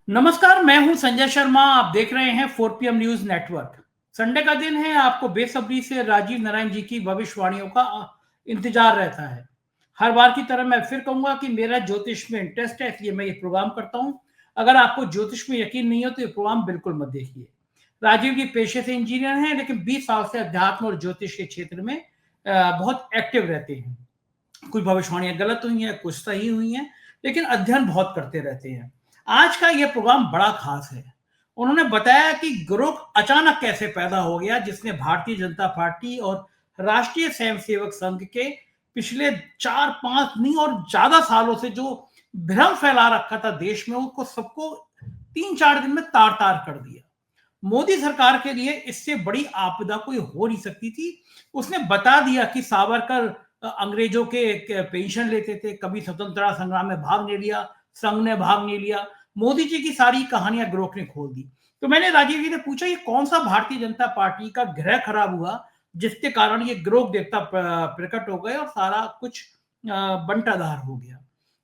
नमस्कार, मैं हूं संजय शर्मा। आप देख रहे हैं 4 PM न्यूज नेटवर्क। संडे का दिन है, आपको बेसब्री से राजीव नारायण जी की भविष्यवाणियों का इंतजार रहता है। हर बार की तरह मैं फिर कहूंगा कि मेरा ज्योतिष में इंटरेस्ट है, इसलिए मैं ये प्रोग्राम करता हूं। अगर आपको ज्योतिष में यकीन नहीं हो तो ये प्रोग्राम बिल्कुल मत देखिए। राजीव जी पेशे से इंजीनियर हैं, लेकिन 20 साल से अध्यात्म और ज्योतिष के क्षेत्र में बहुत एक्टिव रहते हैं। कुछ भविष्यवाणियां गलत हुई हैं, कुछ सही हुई हैं, लेकिन अध्ययन बहुत करते रहते हैं। आज का यह प्रोग्राम बड़ा खास है। उन्होंने बताया कि ग्रुप अचानक कैसे पैदा हो गया, जिसने भारतीय जनता पार्टी और राष्ट्रीय स्वयंसेवक संघ के पिछले 4-5 नहीं और ज्यादा सालों से जो भ्रम फैला रखा था देश में, उसको सबको 3-4 दिन में तार तार कर दिया। मोदी सरकार के लिए इससे बड़ी आपदा कोई हो नहीं सकती थी। उसने बता दिया कि सावरकर अंग्रेजों के पेंशन लेते थे, कभी स्वतंत्रता संग्राम में भाग नहीं लिया, संघ ने भाग नहीं लिया। मोदी जी की सारी कहानियां ग्रोक ने खोल दी। तो मैंने राजीव जी ने पूछा, ये कौन सा भारतीय जनता पार्टी का ग्रह खराब हुआ जिसके कारण ये ग्रोक देवता प्रकट हो गए और सारा कुछ बंटाधार हो गया।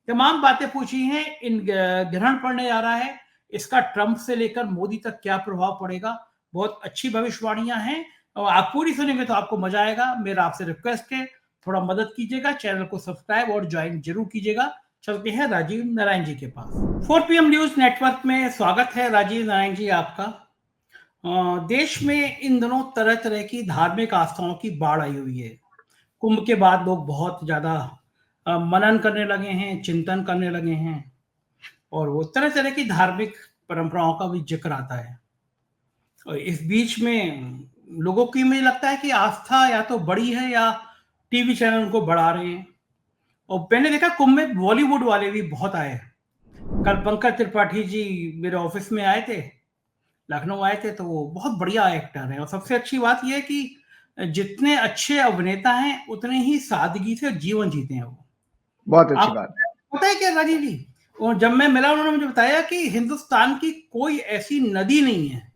तमाम बातें पूछी हैं। इन ग्रहण पड़ने जा रहा है, इसका ट्रंप से लेकर मोदी तक क्या प्रभाव पड़ेगा। बहुत अच्छी भविष्यवाणियां हैं और आप पूरी सुनेंगे तो आपको मजा आएगा। मेरा आपसे रिक्वेस्ट है, थोड़ा मदद कीजिएगा, चैनल को सब्सक्राइब और ज्वाइन जरूर कीजिएगा। चलते हैं राजीव नारायण जी के पास। 4 PM न्यूज नेटवर्क में स्वागत है राजीव नारायण जी आपका। देश में इन दिनों तरह तरह की धार्मिक आस्थाओं की बाढ़ आई हुई है। कुंभ के बाद लोग बहुत ज्यादा मनन करने लगे हैं, चिंतन करने लगे हैं और वो तरह तरह की धार्मिक परंपराओं का भी जिक्र आता है। और इस बीच में लोगों की, मुझे लगता है कि आस्था या तो बड़ी है या टीवी चैनल उनको बढ़ा रहे हैं। और मैंने देखा कुंभ में बॉलीवुड वाले भी बहुत आए। कल पंकज त्रिपाठी जी मेरे ऑफिस में आए थे, लखनऊ आए थे, तो वो बहुत बढ़िया एक्टर है। और सबसे अच्छी बात यह है कि जितने अच्छे अभिनेता हैं उतने ही सादगी से जीवन जीते हैं वो। बहुत अच्छी बात। पता है क्या राजीव जी, और जब मैं मिला उन्होंने मुझे बताया कि हिंदुस्तान की कोई ऐसी नदी नहीं है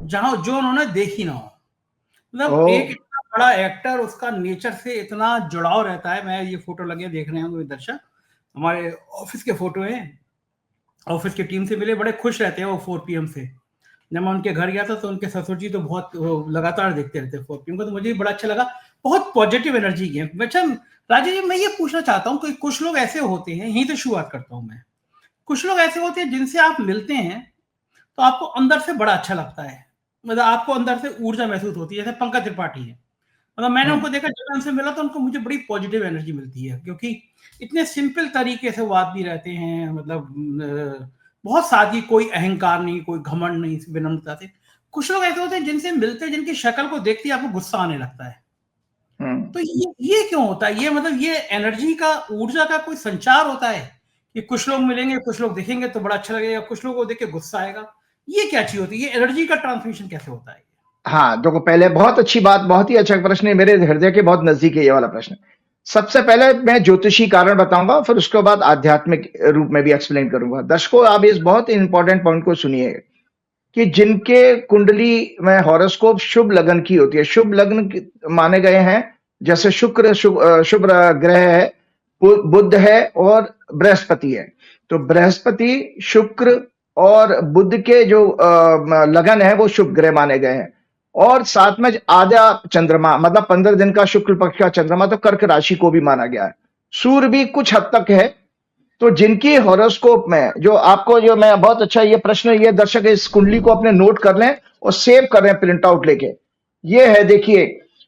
जहां जो उन्होंने देखी ना हो। मतलब एक इतना बड़ा एक्टर, उसका नेचर से इतना जुड़ाव रहता है। मैं ये फोटो लगे देख रहे होंगे दर्शक, हमारे ऑफिस के फोटो हैं। ऑफिस की टीम से मिले, बड़े खुश रहते हैं वो 4 PM से। जब मैं उनके घर गया था तो उनके ससुर जी तो बहुत लगातार देखते रहते 4 PM को, तो मुझे भी बड़ा अच्छा लगा। बहुत पॉजिटिव एनर्जी की है। अच्छा राजीव जी, मैं ये पूछना चाहता हूँ कि कुछ लोग ऐसे होते हैं, यहीं से शुरुआत करता हूँ मैं। कुछ लोग ऐसे होते हैं जिनसे आप मिलते हैं तो आपको अंदर से बड़ा अच्छा लगता है, मतलब आपको अंदर से ऊर्जा महसूस होती है। जैसे पंकज त्रिपाठी है, मतलब मैंने उनको देखा, जब उनसे मिला तो उनको मुझे बड़ी पॉजिटिव एनर्जी मिलती है, क्योंकि इतने सिंपल तरीके से वो आदमी रहते हैं। मतलब बहुत सादगी, कोई अहंकार नहीं, कोई घमंड नहीं, विनम्रता से। कुछ लोग ऐसे होते हैं जिनसे मिलते हैं, जिनकी शक्ल को देखते ही आपको गुस्सा आने लगता है। तो ये क्यों होता है? ये मतलब ये एनर्जी का, ऊर्जा का कोई संचार होता है कि कुछ लोग मिलेंगे, कुछ लोग देखेंगे तो बड़ा अच्छा लगेगा, कुछ लोगों को देख के गुस्सा आएगा। ये क्या चीज होती है? ये एनर्जी का ट्रांसमिशन कैसे होता है? हाँ, देखो पहले बहुत अच्छी बात, बहुत ही अच्छा प्रश्न है, मेरे हृदय के बहुत नजदीक है ये वाला प्रश्न। सबसे पहले मैं ज्योतिषी कारण बताऊंगा, फिर उसके बाद आध्यात्मिक रूप में भी एक्सप्लेन करूंगा। दर्शकों, आप इस बहुत इंपॉर्टेंट पॉइंट को सुनिए कि जिनके कुंडली में हॉरोस्कोप शुभ लग्न की होती है, शुभ लग्न माने गए हैं, जैसे शुक्र शुभ ग्रह है, बुध है और बृहस्पति है। तो बृहस्पति, शुक्र और बुध के जो लगन है वो शुभ ग्रह माने गए हैं। और साथ में आधा चंद्रमा, मतलब 15 दिन का शुक्ल पक्ष का चंद्रमा, तो कर्क राशि को भी माना गया है। सूर्य भी कुछ हद तक है। तो जिनकी हॉरोस्कोप में, जो आपको, जो मैं बहुत अच्छा ये प्रश्न, ये दर्शक इस कुंडली को अपने नोट कर लें और सेव कर लें प्रिंट आउट लेके। ये है, देखिए,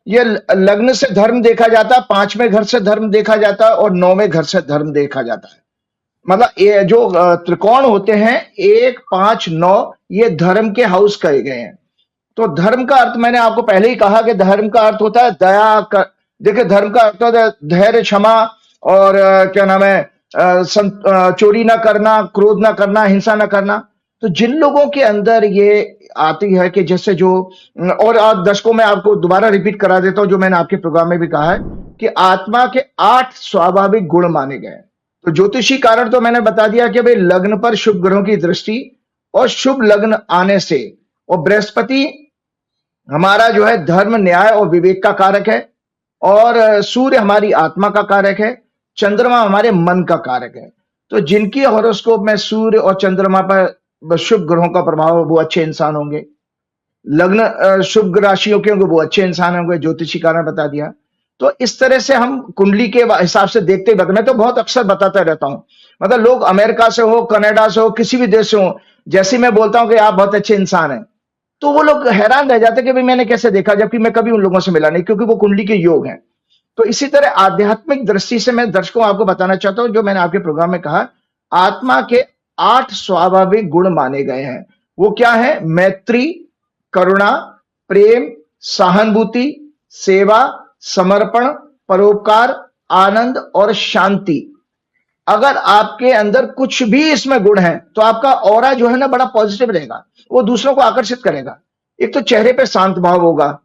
ये लग्न से धर्म देखा जाता है, 5वें घर से धर्म देखा जाता है और 9वें घर से धर्म देखा जाता है। मतलब ये जो त्रिकोण होते हैं 1, 5, 9, ये धर्म के हाउस कहे गए हैं। तो धर्म का अर्थ मैंने आपको पहले ही कहा कि धर्म का अर्थ होता है दया का। देखिए, धर्म का अर्थ होता है धैर्य, क्षमा और क्या नाम है, चोरी ना करना, क्रोध ना करना, हिंसा ना करना। तो जिन लोगों के अंदर ये आती है कि जैसे जो, और आप दर्शकों में आपको दोबारा रिपीट करा देता हूं जो मैंने आपके प्रोग्राम में भी कहा है कि आत्मा के 8 स्वाभाविक गुण माने गए। तो ज्योतिषी कारण तो मैंने बता दिया कि भाई लग्न पर शुभ ग्रहों की दृष्टि और शुभ लग्न आने से, और बृहस्पति हमारा जो है धर्म, न्याय और विवेक का कारक है, और सूर्य हमारी आत्मा का कारक है, चंद्रमा हमारे मन का कारक है। तो जिनकी हॉरोस्कोप में सूर्य और चंद्रमा पर शुभ ग्रहों का प्रभाव, वो अच्छे इंसान होंगे। लग्न शुभ राशियों के होंगे, वो अच्छे इंसान होंगे, ज्योतिषी कारण बता दिया। तो इस तरह से हम कुंडली के हिसाब से देखते ही बताते। मैं तो बहुत अक्सर बताता रहता हूं, मतलब लोग अमेरिका से हो, कनाडा से हो, किसी भी देश से हो, जैसे मैं बोलता हूं कि आप बहुत अच्छे इंसान हैं, तो वो लोग हैरान रह जाते हैं कि भाई मैंने कैसे देखा, जबकि मैं कभी उन लोगों से मिला नहीं, क्योंकि वो कुंडली के योग हैं। तो इसी तरह आध्यात्मिक दृष्टि से मैं दर्शकों आपको बताना चाहता हूं, जो मैंने आपके प्रोग्राम में कहा, आत्मा के 8 स्वाभाविक गुण माने गए हैं। वो क्या है? मैत्री, करुणा, प्रेम, सहानुभूति, सेवा, समर्पण, परोपकार, आनंद और शांति। अगर आपके अंदर कुछ भी इसमें गुण है तो आपका ऑरा जो है ना बड़ा पॉजिटिव रहेगा, वो दूसरों को आकर्षित करेगा। एक तो चेहरे पे शांत भाव होगा,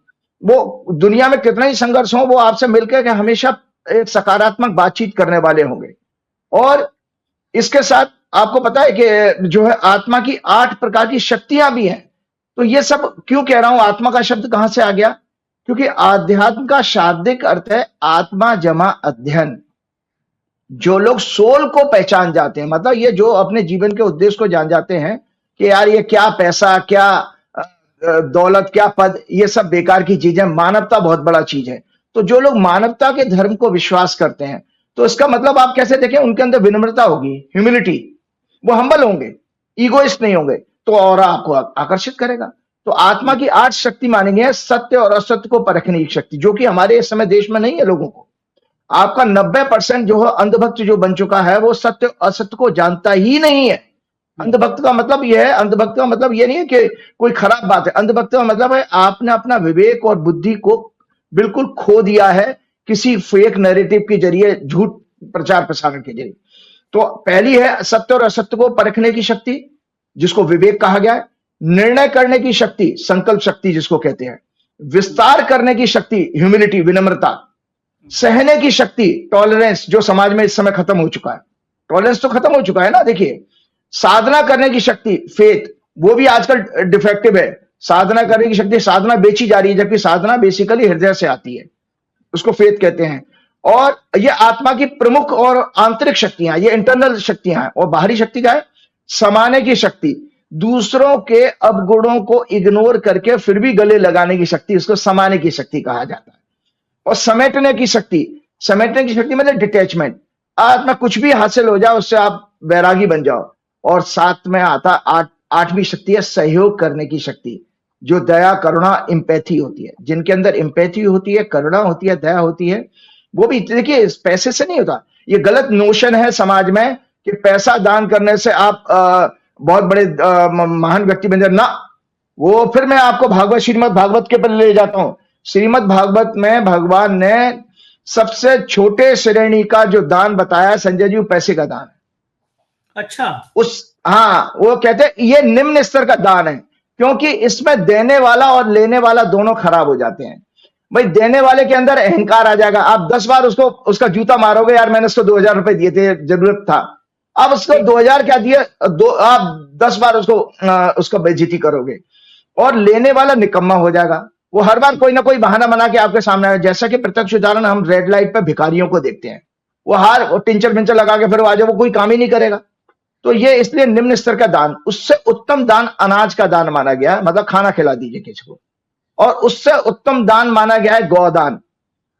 वो दुनिया में कितना ही संघर्ष हो, वो आपसे मिलकर के हमेशा एक सकारात्मक बातचीत करने वाले होंगे। और इसके साथ आपको पता है कि जो है आत्मा की 8 प्रकार की शक्तियां भी हैं। तो ये सब क्यों कह रहा हूं, आत्मा का शब्द कहां से आ गया? क्योंकि आध्यात्म का शाब्दिक अर्थ है आत्मा जमा अध्ययन। जो लोग सोल को पहचान जाते हैं, मतलब ये जो अपने जीवन के उद्देश्य को जान जाते हैं कि यार ये क्या पैसा, क्या दौलत, क्या पद, ये सब बेकार की चीजें, मानवता बहुत बड़ा चीज है। तो जो लोग मानवता के धर्म को विश्वास करते हैं, तो इसका मतलब आप कैसे देखें, उनके अंदर विनम्रता होगी, ह्यूमिलिटी, वो हम्बल होंगे, ईगोइस्ट नहीं होंगे, तो और आपको आकर्षित करेगा। तो आत्मा की 8 शक्ति मानेंगे हैं, सत्य और असत्य को परखने की शक्ति, जो कि हमारे इस समय देश में नहीं है लोगों को। आपका 90% जो है अंधभक्त जो बन चुका है, वो सत्य असत्य को जानता ही नहीं है। अंधभक्त का मतलब यह है, अंधभक्त का मतलब यह नहीं है कि कोई खराब बात है। अंधभक्त का मतलब है आपने अपना विवेक और बुद्धि को बिल्कुल खो दिया है किसी फेक नैरेटिव के जरिए, झूठ प्रचार प्रसारण के जरिए। तो पहली है सत्य और असत्य को परखने की शक्ति, जिसको विवेक कहा गया है। निर्णय करने की शक्ति, संकल्प शक्ति जिसको कहते हैं। विस्तार करने की शक्ति, ह्यूमिलिटी, विनम्रता। सहने की शक्ति, टॉलरेंस, जो समाज में इस समय खत्म हो चुका है। टॉलरेंस तो खत्म हो चुका है ना, देखिए। साधना करने की शक्ति, फेथ, वो भी आजकल डिफेक्टिव है। साधना करने की शक्ति, साधना बेची जा रही है, जबकि साधना बेसिकली हृदय से आती है, उसको फेथ कहते हैं। और ये आत्मा की प्रमुख और आंतरिक शक्तियां, ये इंटरनल शक्तियां हैं। और बाहरी शक्ति क्या है? समाने की शक्ति, दूसरों के अवगुणों को इग्नोर करके फिर भी गले लगाने की शक्ति, उसको समाने की शक्ति कहा जाता है। और समेटने की शक्ति, समेटने की शक्ति मतलब डिटैचमेंट, आत्मा कुछ भी हासिल हो जाए उससे आप वैरागी बन जाओ। और साथ में आता 8वीं शक्ति है सहयोग करने की शक्ति, जो दया, करुणा, इंपैथी होती है। जिनके अंदर इंपैथी होती है, करुणा होती है, दया होती है, वो भी देखिए पैसे से नहीं होता। ये गलत नोशन है समाज में कि पैसा दान करने से आप बहुत बड़े महान व्यक्ति बन जाए ना। वो फिर मैं आपको भागवत, श्रीमद् भागवत के पर ले जाता हूं। श्रीमद् भागवत में भगवान ने सबसे छोटे श्रेणी का जो दान बताया, संजय जी, पैसे का दान। अच्छा। वो कहते हैं ये निम्न स्तर का दान है, क्योंकि इसमें देने वाला और लेने वाला दोनों खराब हो जाते हैं। भाई देने वाले के अंदर अहंकार आ जाएगा। आप 10 बार उसका जूता मारोगे, यार मैंने उसको 2000 रुपए दिए थे, जरूरत था। अब उसको 2000 क्या दिए, आप 10 बार उसको बेइज्जती करोगे। और लेने वाला निकम्मा हो जाएगा, वो हर बार कोई ना कोई बहाना बना के आपके सामने आए। जैसा कि प्रत्यक्ष उदाहरण हम रेड लाइट पे भिखारियों को देखते हैं, वो टिंचर विंचर लगा के फिर वो आ जाए, वो कोई काम ही नहीं करेगा। तो ये इसलिए निम्न स्तर का दान। उससे उत्तम दान अनाज का दान माना गया, मतलब खाना खिला दीजिए किसी को। और उससे उत्तम दान माना गया है गौदान,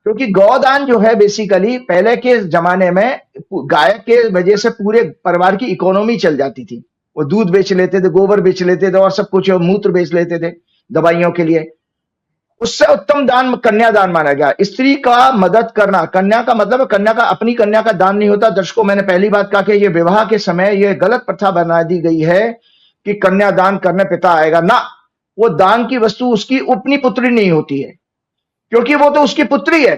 क्योंकि गौदान जो है बेसिकली पहले के जमाने में गाय के वजह से पूरे परिवार की इकोनॉमी चल जाती थी। वो दूध बेच लेते थे, गोबर बेच लेते थे, और सब कुछ मूत्र बेच लेते थे दवाइयों के लिए। उससे उत्तम दान कन्यादान माना गया। स्त्री का मदद करना, कन्या का मतलब कन्या का, अपनी कन्या का दान नहीं होता। दर्शकों, मैंने पहली बात कहा कि ये विवाह के समय ये गलत प्रथा बना दी गई है कि कन्यादान करने पिता आएगा ना। वो दान की वस्तु उसकी अपनी पुत्री नहीं होती है, क्योंकि वो तो उसकी पुत्री है,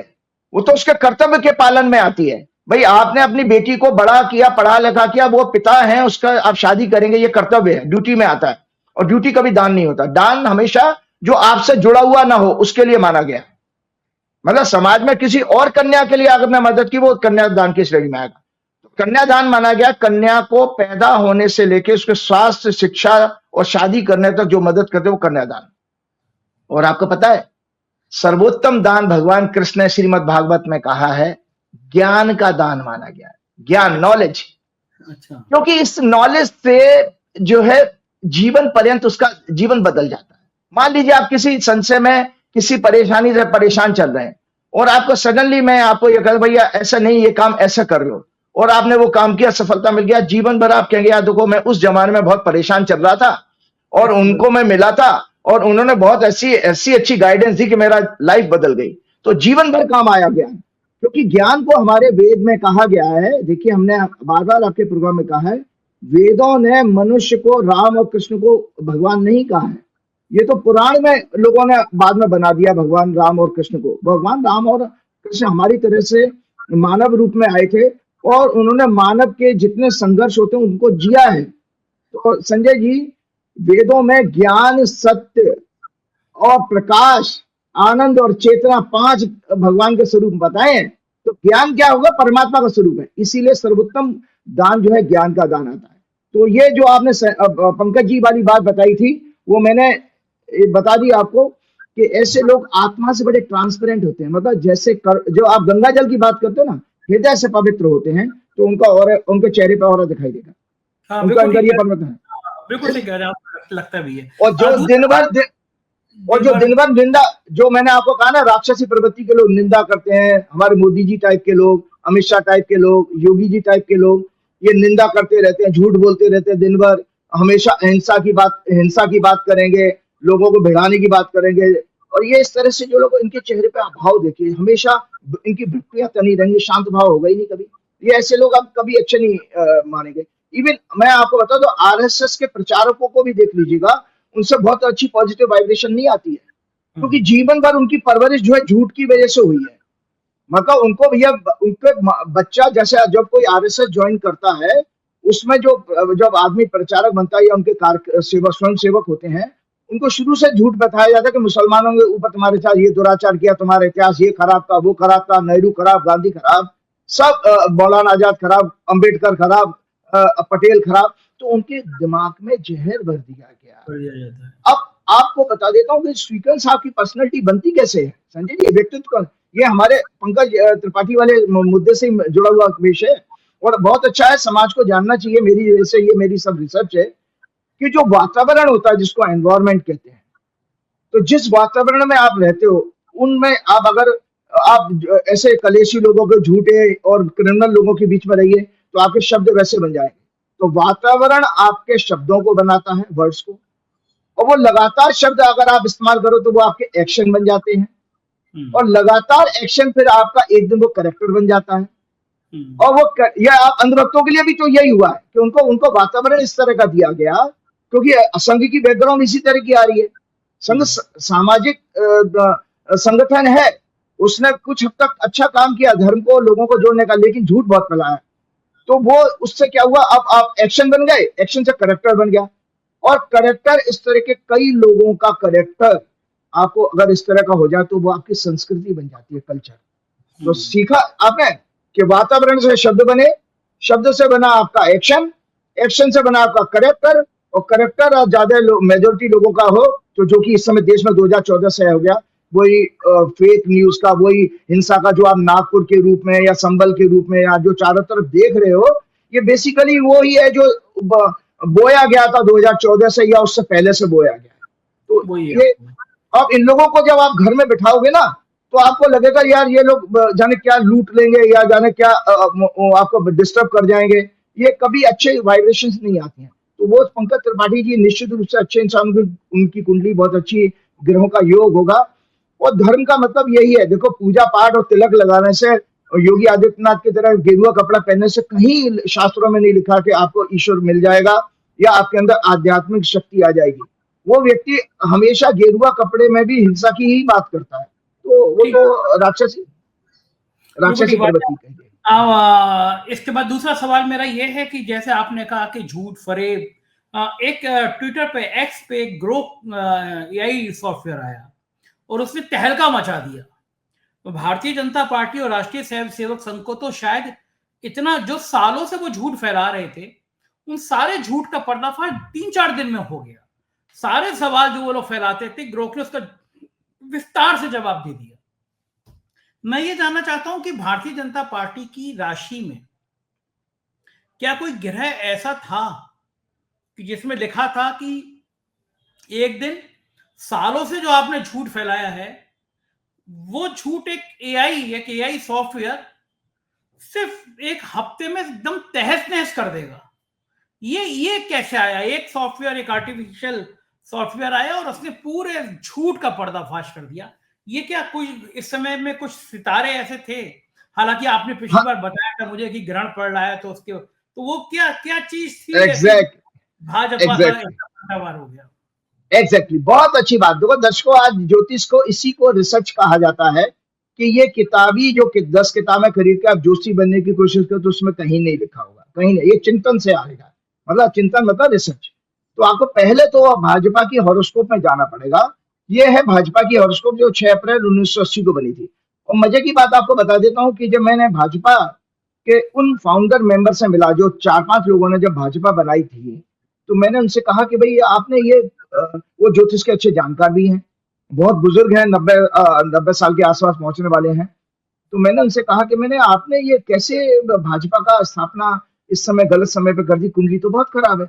वो तो उसके कर्तव्य के पालन में आती है। भाई आपने अपनी बेटी को बड़ा किया, पढ़ा लिखा किया, वो पिता है उसका, आप शादी करेंगे, ये कर्तव्य है, ड्यूटी में आता है। और ड्यूटी कभी दान नहीं होता। दान हमेशा जो आपसे जुड़ा हुआ ना हो उसके लिए माना गया। मतलब समाज में किसी और कन्या के लिए अगर आपने मदद की, वो कन्यादान की श्रेणी में आएगा। तो कन्यादान माना गया कन्या को पैदा होने से लेकर उसके स्वास्थ्य, शिक्षा और शादी करने तक जो मदद करते वो कन्यादान। और आपको पता है सर्वोत्तम दान भगवान कृष्ण ने श्रीमद् भागवत में कहा है, ज्ञान का दान माना गया है। ज्ञान, नॉलेज। अच्छा। क्योंकि इस नॉलेज से जो है जीवन पर्यंत उसका जीवन बदल जाता है। मान लीजिए आप किसी संशय में, किसी परेशानी से परेशान चल रहे हैं और आपको सडनली मैं आपको ये कहूं भैया ऐसा नहीं, ये काम ऐसा कर लो, और आपने वो काम किया, सफलता मिल गया, जीवन भर आप कहेंगे यार देखो मैं उस जमाने में बहुत परेशान चल रहा था और उनको मैं मिला था और उन्होंने बहुत ऐसी ऐसी अच्छी गाइडेंस दी कि मेरा लाइफ बदल गई। तो जीवन भर काम आया ज्ञान, क्योंकि ज्ञान को हमारे वेद में कहा गया है। देखिए हमने बार बार आपके प्रोग्राम में कहा है, वेदों ने मनुष्य को राम और कृष्ण को भगवान नहीं कहा है। ये तो पुराण में लोगों ने बाद में बना दिया भगवान राम और कृष्ण को। भगवान राम और कृष्ण हमारी तरह से मानव रूप में आए थे और उन्होंने मानव के जितने संघर्ष होते हैं उनको जिया है। तो संजय जी, वेदों में ज्ञान, सत्य और प्रकाश, आनंद और चेतना, 5 भगवान के स्वरूप बताए हैं। तो ज्ञान क्या होगा? परमात्मा का स्वरूप है। इसीलिए सर्वोत्तम दान जो है ज्ञान का दान आता है। तो ये जो आपने पंकज जी वाली बात बताई थी वो मैंने बता दी आपको कि ऐसे लोग आत्मा से बड़े ट्रांसपेरेंट होते हैं। मतलब जैसे जो आप गंगा जल की बात करते हो ना, हृदय से पवित्र होते हैं, तो उनका और उनके चेहरे पर और दिखाई देगा। उनका अंदर ये पवित्र है। बिल्कुल ठीक कह रहे हैं आप, लगता भी है। और जो दिन भर निंदा, जो मैंने आपको कहा ना, राक्षसी प्रवृत्ति के लोग निंदा करते हैं, हमारे मोदी जी टाइप के लोग, अमित शाह टाइप के लोग, योगी जी टाइप के लोग, ये निंदा करते रहते हैं, झूठ बोलते रहते हैं दिन भर, हमेशा हिंसा की बात करेंगे, लोगों को भिड़ाने की बात करेंगे। और ये इस तरह से जो लोग, इनके चेहरे पे भाव देखिए, हमेशा इनकी वृत्तियां तनी रहेंगी, शांत भाव होगा ही नहीं कभी। ये ऐसे लोग आप कभी अच्छे नहीं मानेंगे। इवन मैं आपको बता दो, आरएसएस के प्रचारकों को भी देख लीजिएगा, उनसे बहुत अच्छी पॉजिटिव वाइब्रेशन नहीं आती है, क्योंकि जीवन भर उनकी परवरिश जो है झूठ की वजह से हुई है। मतलब उनको भैया, उनके बच्चा जैसे जब कोई आरएसएस ज्वाइन करता है, उसमें जो जब आदमी प्रचारक बनता है या उनके स्वयं सेवक होते हैं, उनको शुरू से झूठ बताया जाता है कि मुसलमानों के ऊपर तुम्हारे साथ ये दुराचार किया, तुम्हारा इतिहास ये खराब था, वो खराब था, नेहरू खराब, गांधी खराब, सब मौलाना आजाद खराब, अंबेडकर खराब, पटेल खराब। तो उनके दिमाग में जहर भर दिया गया। अब आपको बता देता हूँ कि श्रीकांत साहब की पर्सनैलिटी बनती कैसे है संजय जी, व्यक्तित्व। ये हमारे पंकज त्रिपाठी वाले मुद्दे से जुड़ा हुआ विषय है और बहुत अच्छा है, समाज को जानना चाहिए। मेरी वजह ये मेरी सब रिसर्च है कि जो वातावरण होता है, जिसको एनवायरमेंट कहते हैं, तो जिस वातावरण में आप रहते हो, उनमें आप अगर आप ऐसे कलेशी लोगों के, झूठे और क्रिमिनल लोगों के बीच में रहिए, तो आपके शब्द वैसे बन जाएंगे। तो वातावरण आपके शब्दों को बनाता है, वर्ड्स को, और वो लगातार शब्द अगर आप इस्तेमाल करो तो वो आपके एक्शन बन जाते हैं, और लगातार एक्शन फिर आपका एक दिन वो कैरेक्टर बन जाता है। और वो या आप अंधभक्तों के लिए भी तो यही हुआ है कि उनको वातावरण इस तरह का दिया गया, क्योंकि संघ की बैकग्राउंड इसी तरह की आ रही है। संघ सामाजिक संगठन है, उसने कुछ हद तक अच्छा काम किया धर्म को, लोगों को जोड़ने का, लेकिन झूठ बहुत फैलाया। तो वो उससे क्या हुआ, अब आप एक्शन बन गए, एक्शन से करेक्टर बन गया, और करेक्टर, इस तरह के कई लोगों का करेक्टर आपको अगर इस तरह का हो जाए तो वो आपकी संस्कृति बन जाती है, कल्चर। तो सीखा आपने कि वातावरण से शब्द बने, शब्द से बना आपका एक्शन, एक्शन से बना आपका करेक्टर, और करेक्टर ज्यादा मेजोरिटी लोगों का हो, तो जो कि इस समय देश में 2014 से हो गया, वही फेक न्यूज का, वही हिंसा का, जो आप नागपुर के रूप में या संबल के रूप में या जो चारों तरफ देख रहे हो, ये बेसिकली वो ही है जो बोया गया था 2014 से या उससे पहले से बोया गया है। तो ये अब इन लोगों को जब आप घर में बिठाओगे ना, तो आपको लगेगा यार ये लोग जाने क्या लूट लेंगे या जाने क्या आपको डिस्टर्ब कर जाएंगे। ये कभी अच्छे वाइब्रेशंस नहीं आती हैं। तो वो पंकज त्रिपाठी जी निश्चित रूप से अच्छे इंसान, उनकी कुंडली बहुत अच्छी, ग्रहों का योग होगा। और धर्म का मतलब यही है, देखो पूजा पाठ और तिलक लगाने से, योगी आदित्यनाथ की तरह गेरुआ कपड़ा पहनने से कहीं शास्त्रों में नहीं लिखा कि आपको ईश्वर मिल जाएगा या आपके अंदर आध्यात्मिक शक्ति आ जाएगी। वो व्यक्ति हमेशा गेरुआ कपड़े में भी हिंसा की ही बात करता है, तो वो तो राक्षसी प्रवृत्ति कहिए। इसके बाद दूसरा सवाल मेरा ये है कि जैसे आपने कहा कि झूठ, फरेब, एक ट्विटर पे, एक्स पे ग्रोक एआई सॉफ्टवेयर आया और उसने तहलका मचा दिया। तो भारतीय जनता पार्टी और राष्ट्रीय स्वयं सेवक संघ को तो शायद इतना, जो सालों से वो झूठ फैला रहे थे, उन सारे झूठ का पर्दाफाश 3-4 दिन में हो गया। सारे सवाल जो वो लोग फैलाते थे, ग्रोक ने उसका विस्तार से जवाब दे दिया। मैं ये जानना चाहता हूं कि भारतीय जनता पार्टी की राशि में क्या कोई ग्रह ऐसा था जिसमें लिखा था कि एक दिन सालों से जो आपने झूठ फैलाया है, वो झूठ एक एआई सॉफ्टवेयर सिर्फ एक हफ्ते में एकदम तहस नहस कर देगा। ये कैसे आया? एक सॉफ्टवेयर, एक आर्टिफिशियल सॉफ्टवेयर आया और उसने पूरे झूठ का पर्दाफाश कर दिया। ये क्या कोई इस समय में कुछ सितारे ऐसे थे? हालांकि आपने पिछली बार बताया था मुझे कि ग्रहण पड़ रहा है, तो उसके तो वो क्या क्या चीज थी? एग्जैक्ट भाजपा का पलटावार हो गया। एग्जैक्टली, बहुत अच्छी बात। देखो दर्शकों, आज ज्योतिष को इसी को रिसर्च कहा जाता है कि ये किताबी जो 10 किताबें खरीद के आप जोशी बनने की कोशिश करो तो उसमें कहीं नहीं लिखा होगा, कहीं नहीं। ये चिंतन से आएगा, मतलब चिंतन मतलब रिसर्च। तो आपको पहले तो भाजपा की हॉरोस्कोप में जाना पड़ेगा। ये है भाजपा की हॉरोस्कोप जो 6 अप्रैल 1980 को बनी थी। और मजे की बात आपको बता देता हूँ कि जब मैंने भाजपा के उन फाउंडर मेंबर से मिला, जो 4-5 लोगों ने जब भाजपा बनाई थी, तो मैंने उनसे कहा कि भाई आपने ये वो ज्योतिष के अच्छे जानकार भी हैं, बहुत बुजुर्ग हैं, 90 साल के आसपास पहुंचने वाले हैं। तो मैंने उनसे कहा कि मैंने आपने ये कैसे भाजपा का स्थापना इस समय गलत समय पे कर दी, कुंडली तो बहुत खराब है।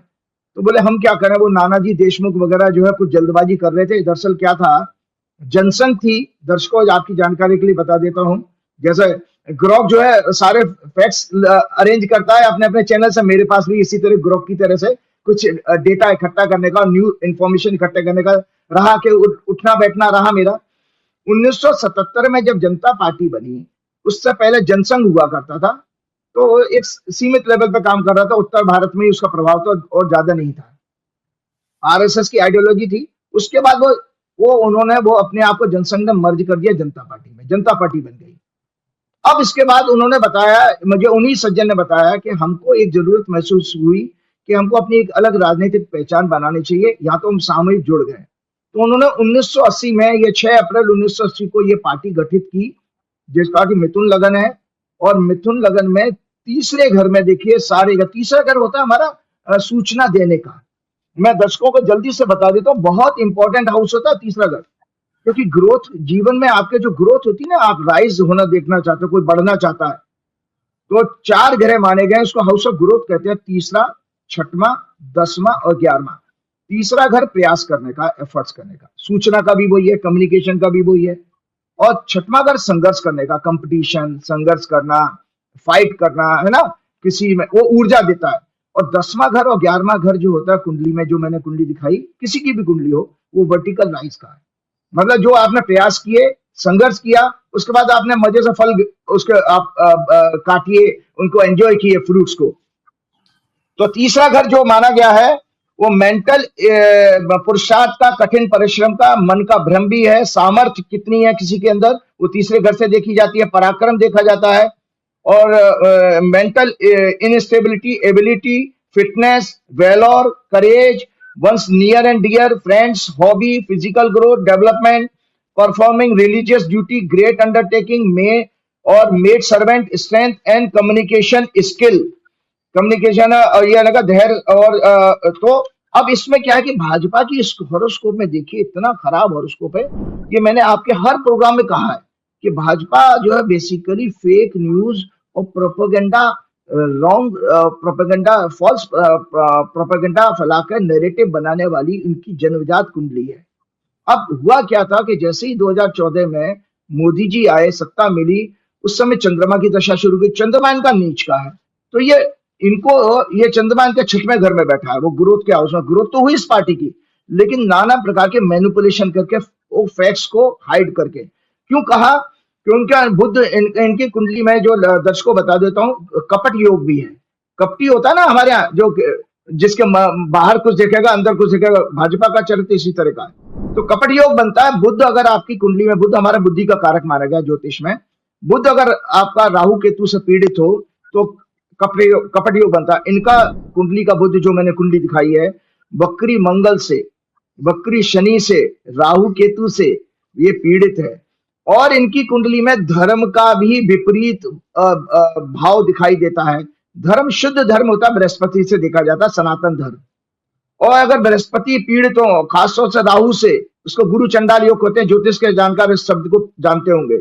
तो बोले हम क्या करें, वो नानाजी देशमुख वगैरह जो है कुछ जल्दबाजी कर रहे थे। दरअसल क्या था, जनसंघ थी, दर्शकों आपकी जानकारी के लिए बता देता हूँ। जैसे ग्रोक जो है सारे फैक्ट्स अरेंज करता है अपने अपने चैनल से, मेरे पास भी इसी तरह ग्रोक की तरह से कुछ डेटा इकट्ठा करने का, न्यू इंफॉर्मेशन इकट्ठा करने का रहा कि उठना बैठना रहा मेरा। 1977 में जब जनता पार्टी बनी, उससे पहले जनसंघ हुआ करता था, तो एक सीमित लेवल पे काम कर रहा था, उत्तर भारत में ही उसका प्रभाव तो और ज्यादा नहीं था। आरएसएस की आइडियोलॉजी थी। उसके बाद वो अपने आप को जनसंघ ने मर्ज कर दिया जनता पार्टी में, जनता पार्टी बन गई। अब इसके बाद उन्होंने बताया, मुझे उन्हीं सज्जन ने बताया कि हमको एक जरूरत महसूस हुई कि हमको अपनी एक अलग राजनीतिक पहचान बनानी चाहिए, या तो हम सामूहिक जुड़ गए। तो उन्होंने 1980 में, ये 6 अप्रैल 1980 को ये पार्टी गठित की, जिसका कि मिथुन लगन है। और मिथुन लगन में तीसरे घर में देखिए सारे, तीसरा घर होता है हमारा सूचना देने का। मैं दर्शकों को जल्दी से बता देता हूँ, बहुत इंपॉर्टेंट हाउस होता है तीसरा घर, क्योंकि ग्रोथ, जीवन में आपके जो ग्रोथ होती है ना, आप राइज होना देखना चाहते हो, कोई बढ़ना चाहता है, तो 4 ग्रह माने गए, उसको हाउस ऑफ ग्रोथ कहते हैं। तीसरा, 6वां, 10वां और 11वां। तीसरा घर प्रयास करने का, एफर्ट्स करने का, सूचना का भी वही है, कम्युनिकेशन का भी वही है। और 6वां घर संघर्ष करने का, कंपटीशन, संघर्ष करना, फाइट करना, है ना, किसी में वो ऊर्जा देता है। और 10वां घर और 11वां घर जो होता है कुंडली में, जो मैंने कुंडली दिखाई, किसी की भी कुंडली हो, वो वर्टिकल राइज का है। मतलब जो आपने प्रयास किए, संघर्ष किया, उसके बाद आपने मजे से फल उसके आप काटिए, उनको एंजॉय किए फ्रूट्स को। तो तीसरा घर जो माना गया है वो मेंटल पुरुषार्थ का, कठिन परिश्रम का, मन का भ्रम भी है, सामर्थ्य कितनी है किसी के अंदर, वो तीसरे घर से देखी जाती है, पराक्रम देखा जाता है। और mental instability, ability, fitness, valour, courage, once near and dear friends, hobby, physical growth, development, performing religious duty, great undertaking में, और maid servant, strength and communication skill, communication और ये लगा धैर्य। और तो अब इसमें क्या है कि भाजपा की इस हॉरोस्कोप में देखिए, इतना खराब हॉरोस्कोप है। ये मैंने आपके हर प्रोग्राम में कहा है कि भाजपा जो है बेसिकली फेक न्यूज और propaganda, wrong propaganda, false propaganda फैलाकर नैरेटिव बनाने वाली इनकी जन्मजात कुंडली है। अब हुआ क्या था कि जैसे ही 2014 में मोदी जी आए, सत्ता मिली, उस समय चंद्रमा की दशा शुरू हुई। चंद्रमा इनका नीच का है, तो ये चंद्रमा इनके 6वें घर में बैठा है, वो ग्रोथ के हाउस में। ग्रोथ तो हुई इस पार्टी की, लेकिन नाना प्रकार के मैनिपुलेशन करके, वो फैक्ट्स को हाइड करके। क्यों कहा? क्योंकि बुध इनकी कुंडली में, जो दर्शकों बता देता हूँ, कपट योग भी है। कपटी होता है ना हमारे यहाँ, जो जिसके बाहर कुछ देखेगा अंदर कुछ देखेगा, भाजपा का चरित्र इसी तरह का है। तो कपट योग बनता है। बुध अगर आपकी कुंडली में, बुध हमारा बुद्धि का कारक माना गया ज्योतिष में, बुध अगर आपका राहु केतु से पीड़ित हो तो कपट योग बनता है। इनका कुंडली का बुध जो मैंने कुंडली दिखाई है, वक्री मंगल से, वक्री शनि से, राहु केतु से ये पीड़ित है। और इनकी कुंडली में धर्म का भी विपरीत भाव दिखाई देता है। धर्म शुद्ध धर्म होता है, बृहस्पति से देखा जाता है, सनातन धर्म। और अगर बृहस्पति पीड़ित हो, खासतौर से राहु से, उसको गुरु चंडाल योग होते हैं। ज्योतिष के जानकार इस शब्द को जानते होंगे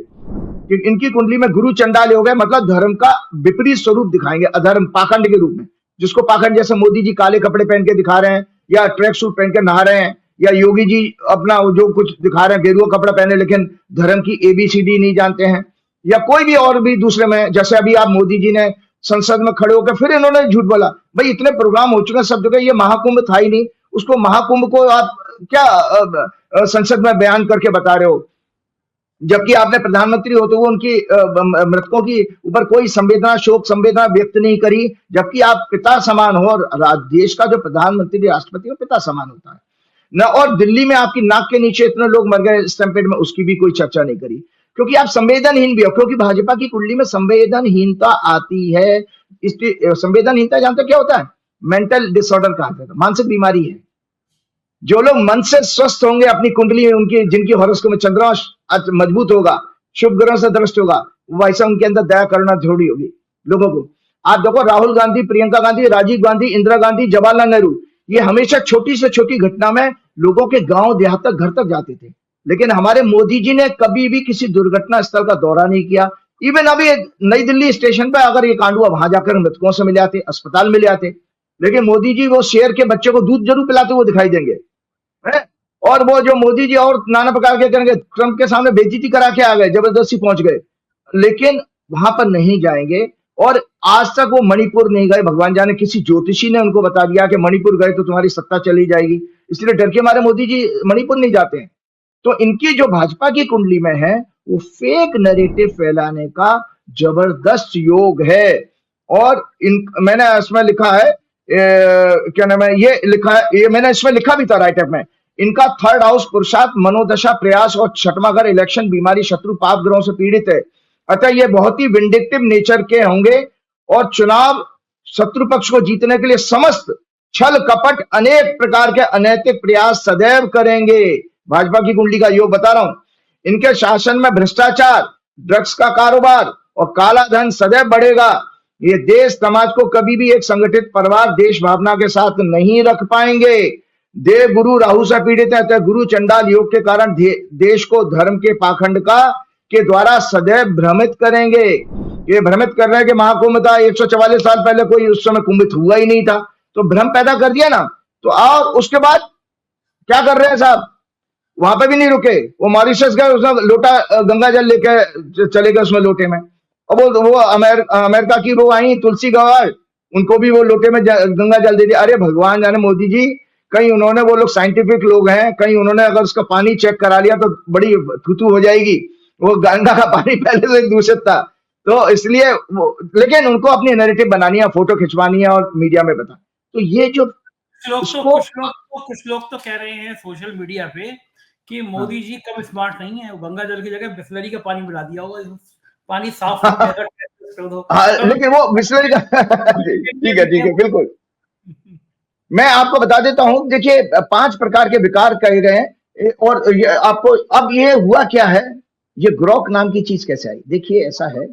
कि इनकी कुंडली में गुरु चंडाल योग है, मतलब धर्म का विपरीत स्वरूप दिखाएंगे, अधर्म, पाखंड के रूप में। जिसको पाखंड, जैसे मोदी जी काले कपड़े पहन के दिखा रहे हैं या ट्रैक सूट पहन के नहा रहे हैं, या योगी जी अपना जो कुछ दिखा रहे हैं गेरुआ कपड़ा पहने, लेकिन धर्म की ABCD नहीं जानते हैं, या कोई भी और भी दूसरे में, जैसे अभी आप मोदी जी ने संसद में खड़े होकर फिर इन्होंने झूठ बोला। भाई इतने प्रोग्राम हो चुके हैं सब जगह, ये महाकुंभ था ही नहीं, उसको महाकुंभ को आप क्या संसद में बयान करके बता रहे हो, जबकि आपने प्रधानमंत्री होते हुए उनकी मृतकों की ऊपर कोई संवेदना, शोक संवेदना व्यक्त नहीं करी, जबकि आप पिता समान हो, और देश का जो प्रधानमंत्री राष्ट्रपति हो पिता समान होता है न। और दिल्ली में आपकी नाक के नीचे इतने लोग मर गए स्टैम्पेड में, उसकी भी कोई चर्चा नहीं करी, क्योंकि आप संवेदनहीन भी हो, क्योंकि भाजपा की कुंडली में संवेदनहीनता आती है। इसकी संवेदनहीनता जानते क्या होता है? मेंटल डिसऑर्डर कहा जाता है, मानसिक बीमारी है। जो लोग मन से स्वस्थ होंगे, अपनी कुंडली उनकी, जिनकी हॉरोस्कोप में चंद्रमा मजबूत होगा, शुभ ग्रह से दृष्ट होगा, वैसा उनके अंदर दया करना थोड़ी होगी लोगों को। आप देखो राहुल गांधी, प्रियंका गांधी, राजीव गांधी, इंदिरा गांधी, जवाहरलाल नेहरू, ये हमेशा छोटी से छोटी घटना में लोगों के गांव देहात तक, घर तक जाते थे, लेकिन हमारे मोदी जी ने कभी भी किसी दुर्घटना स्थल का दौरा नहीं किया। इवन अभी नई दिल्ली स्टेशन पर अगर ये कांड हुआ, वहां जाकर मृतकों से मिले आते, अस्पताल मिले आते, लेकिन मोदी जी वो शेर के बच्चे को दूध जरूर पिलाते हुए दिखाई देंगे, है? और वो जो मोदी जी और नाना प्रकार के करेंगे, ट्रंप के सामने बेइज्जती करा के आ गए, जबरदस्ती पहुंच गए, लेकिन वहां पर नहीं जाएंगे। और आज तक वो मणिपुर नहीं गए, भगवान जाने किसी ज्योतिषी ने उनको बता दिया कि मणिपुर गए तो तुम्हारी सत्ता चली जाएगी, इसलिए डर के मारे मोदी जी मणिपुर नहीं जाते हैं। तो इनकी जो भाजपा की कुंडली में है, वो फेक नैरेटिव फैलाने का जबरदस्त योग है। और मैंने इसमें लिखा है, क्या नाम है, ये लिखा है, ये मैंने इसमें लिखा भी था राइटअप में, इनका 3rd हाउस पुरुषार्थ, मनोदशा, प्रयास और 6वां घर इलेक्शन, बीमारी, शत्रु, पाप ग्रहों से पीड़ित है। अतः ये बहुत ही विंडिक्टिव नेचर के होंगे और चुनाव शत्रु पक्ष को जीतने के लिए समस्त छल कपट, अनेक प्रकार के अनैतिक प्रयास सदैव करेंगे। भाजपा की कुंडली का योग बता रहा हूं। इनके शासन में भ्रष्टाचार, ड्रग्स का कारोबार और काला धन सदैव बढ़ेगा। ये देश समाज को कभी भी एक संगठित परिवार, देश भावना के साथ नहीं रख पाएंगे। देव गुरु राहु से पीड़ित है, तो गुरु चंडाल योग के कारण देश को धर्म के पाखंड के द्वारा सदैव भ्रमित करेंगे। ये भ्रमित कर रहे हैं कि महाकुंभ था 144 साल पहले, कोई उस समय कुंभित हुआ ही नहीं था, तो भ्रम पैदा कर दिया ना। तो और उसके बाद क्या कर रहे हैं साहब, वहां पे भी नहीं रुके, वो मॉरिशस गए, उसमें लोटा गंगा जल लेके चले गए उसमें लोटे में। और वो अमेरिका की वो आई तुलसी गवार, उनको भी वो लोटे में गंगा जल दे दिया। अरे भगवान जाने मोदी जी, कहीं उन्होंने, वो लोग साइंटिफिक लोग हैं, कहीं उन्होंने अगर उसका पानी चेक करा लिया तो बड़ी थुतू हो जाएगी। वो गंगा का पानी पहले से दूषित था, तो इसलिए लेकिन उनको अपनी नैरेटिव बनानी है, फोटो खिंचवानी है और मीडिया में बता। तो ये जो कुछ लोग तो कह रहे हैं सोशल मीडिया पे कि मोदी जी कम स्मार्ट नहीं है, गंगा जल की जगह बिस्लरी का पानी मिला दिया होगा, पानी साफ हो जाएगा। लेकिन वो बिस्लरी का ठीक है बिल्कुल। मैं आपको बता देता हूं, देखिए 5 प्रकार के विकार कहे गए हैं। और ये आपको, अब ये हुआ क्या है, ये ग्रोक नाम की चीज कैसे आई? देखिए ऐसा है,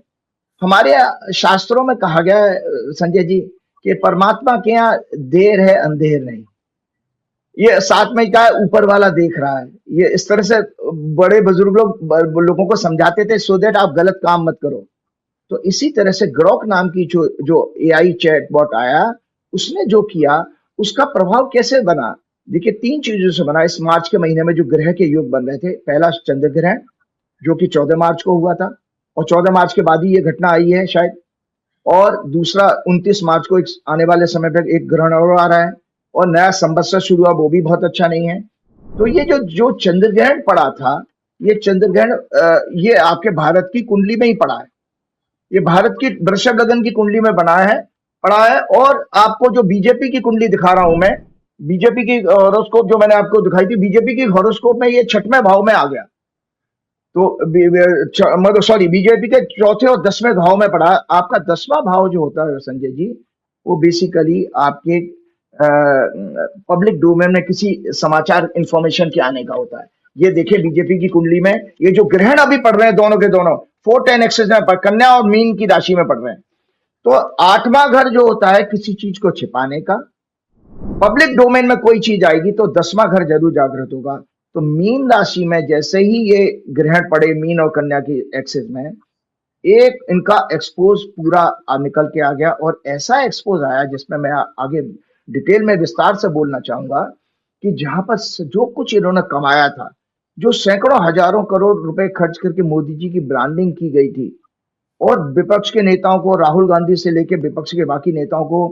हमारे शास्त्रों में कहा गया है संजय जी कि परमात्मा के यहाँ देर है अंधेर नहीं। ये साथ में क्या है, ऊपर वाला देख रहा है। ये इस तरह से बड़े बुजुर्ग लोगों को समझाते थे, सो दैट आप गलत काम मत करो। तो इसी तरह से ग्रोक नाम की जो AI चैटबॉट आया, उसने जो किया, उसका प्रभाव कैसे बना? देखिए 3 चीजों से बना। इस मार्च के महीने में जो ग्रह के योग बन रहे थे, पहला चंद्र ग्रहण जो कि 14 मार्च को हुआ था, और 14 मार्च के बाद ही ये घटना आई है शायद। और दूसरा 29 मार्च को आने वाले समय पर एक ग्रहण और आ रहा है, और नया संवत्सर शुरू हुआ, वो भी बहुत अच्छा नहीं है। तो ये जो चंद्र ग्रहण पड़ा था, ये चंद्र ग्रहण ये आपके भारत की कुंडली में ही पड़ा है। ये भारत की वृषभ लग्न की कुंडली में पड़ा है। और आपको जो बीजेपी की कुंडली दिखा रहा हूं मैं, बीजेपी की हॉरोस्कोप जो मैंने आपको दिखाई थी, बीजेपी की हॉरोस्कोप में ये 6वें भाव में आ गया। तो सॉरी, बीजेपी के 4थे और 10वें भाव में पड़ा। आपका 10वां भाव जो होता है संजय जी, वो बेसिकली आपके पब्लिक डोमेन में किसी समाचार इंफॉर्मेशन के आने का होता है। ये देखिए बीजेपी की कुंडली में ये जो ग्रहण अभी पड़ रहे हैं, दोनों के दोनों 4-10 एक्सेस में कन्या और मीन की राशि में पड़ रहे हैं। तो 8वां घर जो होता है किसी चीज को छिपाने का, पब्लिक डोमेन में कोई चीज आएगी तो 10वां घर जरूर जागृत होगा। तो मीन राशि में जैसे ही ये ग्रहण पड़े, मीन और कन्या की एक्सेस में, एक इनका एक्सपोज पूरा निकल के आ गया, और ऐसा एक्सपोज आया जिसमें मैं आगे डिटेल में विस्तार से बोलना चाहूंगा कि जहां पर जो कुछ इन्होंने कमाया था, जो सैकड़ों हजारों करोड़ रुपए खर्च करके मोदी जी की ब्रांडिंग की गई थी, और विपक्ष के नेताओं को, राहुल गांधी से लेकर विपक्ष के बाकी नेताओं को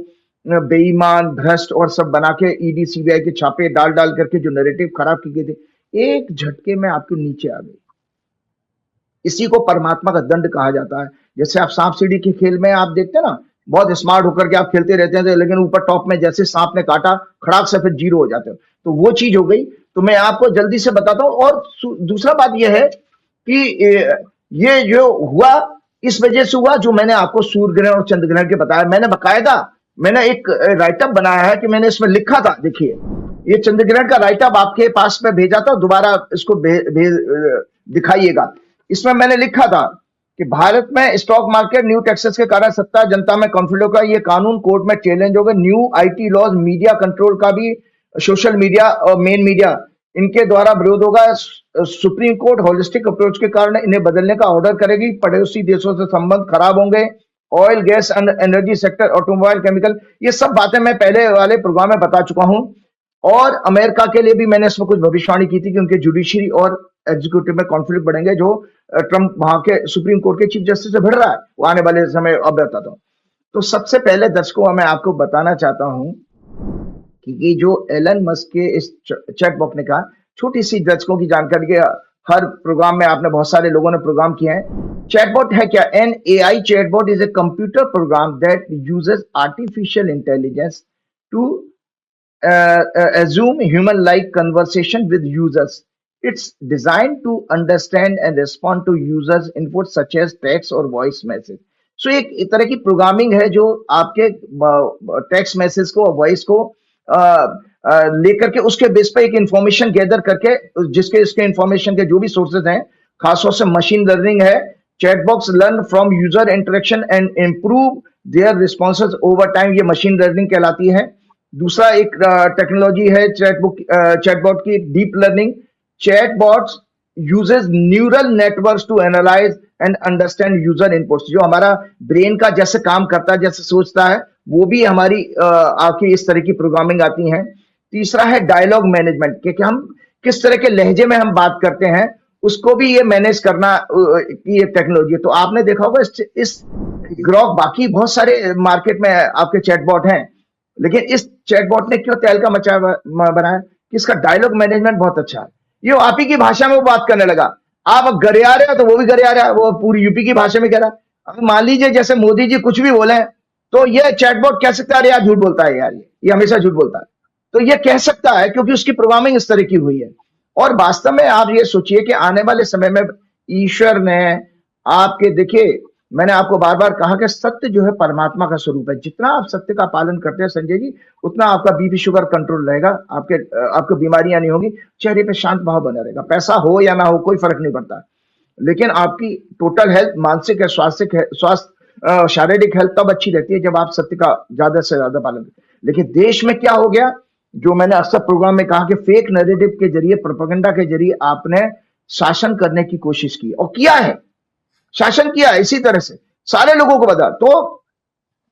बेईमान, भ्रष्ट और सब बना के ईडी सीबीआई के छापे डाल डाल करके जो नैरेटिव खराब की गई थी, एक झटके में आपके नीचे आ गई। इसी को परमात्मा का दंड कहा जाता है। जैसे आप सांप सीढ़ी के खेल में आप देखते हैं ना, बहुत स्मार्ट होकर के आप खेलते रहते हैं, लेकिन ऊपर टॉप में जैसे सांप ने काटा, खड़ाक से फिर जीरो हो जाते हो, तो वो चीज हो गई। तो मैं आपको जल्दी से बताता हूं। और दूसरा बात यह है कि ये जो हुआ इस वजह से हुआ, जो मैंने आपको सूर्य ग्रहण और चंद्र ग्रहण के बताया, मैंने बकायदा मैंने एक राइटअप बनाया है कि मैंने इसमें लिखा था। देखिए, ये चंद्र ग्रहण का राइटअप आपके पास में भेजा था, दोबारा इसको दिखाइएगा। इसमें मैंने लिखा था कि भारत में स्टॉक मार्केट न्यू टैक्सेस के कारण सत्ता जनता में कॉन्फ्लिक्ट होगा, ये कानून कोर्ट में चैलेंज होगा। New IT laws, media control का भी, सोशल मीडिया और मेन मीडिया, इनके द्वारा विरोध होगा। सुप्रीम कोर्ट होलिस्टिक अप्रोच के कारण इन्हें बदलने का ऑर्डर करेगी। पड़ोसी देशों से संबंध खराब होंगे। Oil, gas and energy sector, automobile, chemical, ये सब बातें मैं पहले वाले प्रोग्राम में बता चुका हूं। और अमेरिका के लिए भी मैंने इसमें कुछ भविष्यवाणी की थी कि उनके जुडिशरी और एग्जीक्यूटिव में कॉन्फ्लिक्ट बढ़ेंगे, जो ट्रंप वहां के सुप्रीम कोर्ट के चीफ जस्टिस से भिड़ रहा है, वो आने वाले समय अब बताता हूं। तो सबसे पहले दर्शकों, मैं आपको बताना चाहता हूं कि जो एलन मस्क के इस चैटबॉट ने कहा, छोटी सी दर्शकों की जानकारी के, हर प्रोग्राम में आपने बहुत सारे लोगों ने प्रोग्राम किए हैं। चैटबॉट है क्या? An AI chatbot is a computer program that uses artificial intelligence to assume human-like conversation with users. It's designed to understand and respond to users' input such as text or voice message. So एक तरह की programming है जो आपके text message को, voice को लेकर के उसके बेस पे एक इंफॉर्मेशन गैदर करके, जिसके इसके इंफॉर्मेशन के जो भी सोर्सेज हैं, खासतौर से मशीन लर्निंग है। Chatbox learn from user interaction and improve their responses over time, ये मशीन लर्निंग कहलाती है। दूसरा एक टेक्नोलॉजी है चैटबॉट की, deep learning. Chatbots uses neural networks to analyse and understand user inputs. जो हमारा ब्रेन का जैसे काम करता है, जैसे सोचता है, वो भी हमारी आपकी इस तरह की प्रोग्रामिंग आती है। तीसरा है डायलॉग मैनेजमेंट, कि हम किस तरह के लहजे में हम बात करते हैं, उसको भी ये मैनेज करना की एक टेक्नोलॉजी है। तो आपने देखा होगा इस ग्रॉक, बाकी बहुत सारे मार्केट में आपके चैटबॉट हैं, लेकिन इस चैटबॉट ने क्यों तहलका बनाया कि इसका डायलॉग मैनेजमेंट बहुत अच्छा है। ये आप ही की भाषा में वो बात करने लगा। आप गरे आ रहे हो तो वो भी गरे आ रहा है, वो पूरी यूपी की भाषा में कह रहा है। अब मान लीजिए जैसे मोदी जी कुछ भी बोले तो ये चैटबॉट कह सकता है, यार झूठ बोलता है, यार ये हमेशा झूठ बोलता है, तो ये कह सकता है क्योंकि उसकी प्रोग्रामिंग इस तरह की हुई है। और वास्तव में आप ये सोचिए कि आने वाले समय में ईश्वर ने आपके, देखिए मैंने आपको बार बार कहा कि सत्य जो है परमात्मा का स्वरूप है। जितना आप सत्य का पालन करते हैं संजय जी, उतना आपका बीपी शुगर कंट्रोल रहेगा, आपको बीमारियां नहीं होगी, चेहरे पे शांत भाव बना रहेगा। पैसा हो या ना हो कोई फर्क नहीं पड़ता, लेकिन आपकी टोटल हेल्थ, मानसिक स्वास्थ्य, शारीरिक हेल्थ तब अच्छी रहती है जब आप सत्य का ज्यादा से ज्यादा पालन करें। लेकिन देश में क्या हो गया, जो मैंने अक्सर प्रोग्राम में कहा कि फेक नैरेटिव के जरिए, प्रोपेगेंडा के जरिए आपने शासन करने की कोशिश की और किया है, शासन किया है इसी तरह से, सारे लोगों को बता। तो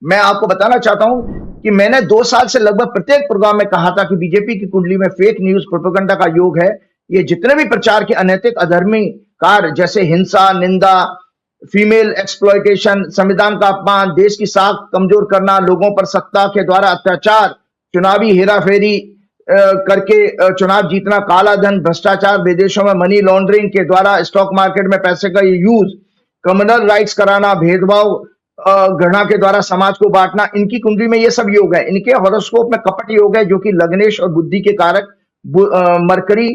मैं आपको बताना चाहता हूं कि मैंने 2 साल से लगभग प्रत्येक प्रोग्राम में कहा था कि बीजेपी की कुंडली में फेक न्यूज, प्रोपेगेंडा का योग है। ये जितने भी प्रचार के अनैतिक, अधर्मी कार्य, जैसे हिंसा, निंदा, फीमेल एक्सप्लॉयटेशन, संविधान का अपमान, देश की साख कमजोर करना, लोगों पर सत्ता के द्वारा अत्याचार, चुनावी हेराफेरी करके चुनाव जीतना, काला धन, भ्रष्टाचार, विदेशों में मनी लॉन्ड्रिंग के द्वारा स्टॉक मार्केट में पैसे का यूज, कम्युनल राइट्स कराना, भेदभाव, घृणा के द्वारा समाज को बांटना, इनकी कुंडली में ये सब योग है। इनके हॉरोस्कोप में कपट योग है, जो कि लग्नेश और बुद्धि के कारक मरकरी,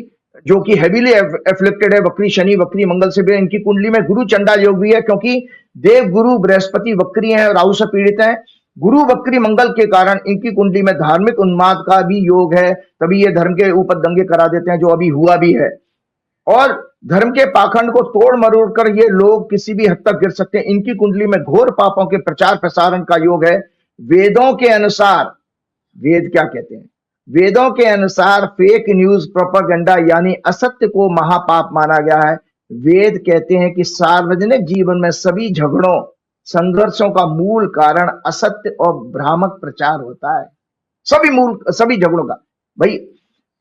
जो कि हेवीली एफ्लिक्टेड है, वक्री शनि, वक्री मंगल से भी। इनकी कुंडली में गुरु चंडाल योग भी है, क्योंकि देव गुरु बृहस्पति वक्री हैं, राहु से पीड़ित हैं। गुरु वक्री मंगल के कारण इनकी कुंडली में धार्मिक उन्माद का भी योग है, तभी ये धर्म के ऊपर दंगे करा देते हैं, जो अभी हुआ भी है। और धर्म के पाखंड को तोड़ मरोड़ कर ये लोग किसी भी हद तक गिर सकते हैं। इनकी कुंडली में घोर पापों के प्रचार प्रसारण का योग है। वेदों के अनुसार, वेद क्या कहते हैं, वेदों के अनुसार फेक न्यूज, प्रोपेगेंडा यानी असत्य को महापाप माना गया है। वेद कहते हैं कि सार्वजनिक जीवन में सभी झगड़ों संघर्षों का मूल कारण असत्य और भ्रामक प्रचार होता है। सभी झगड़ों का भाई।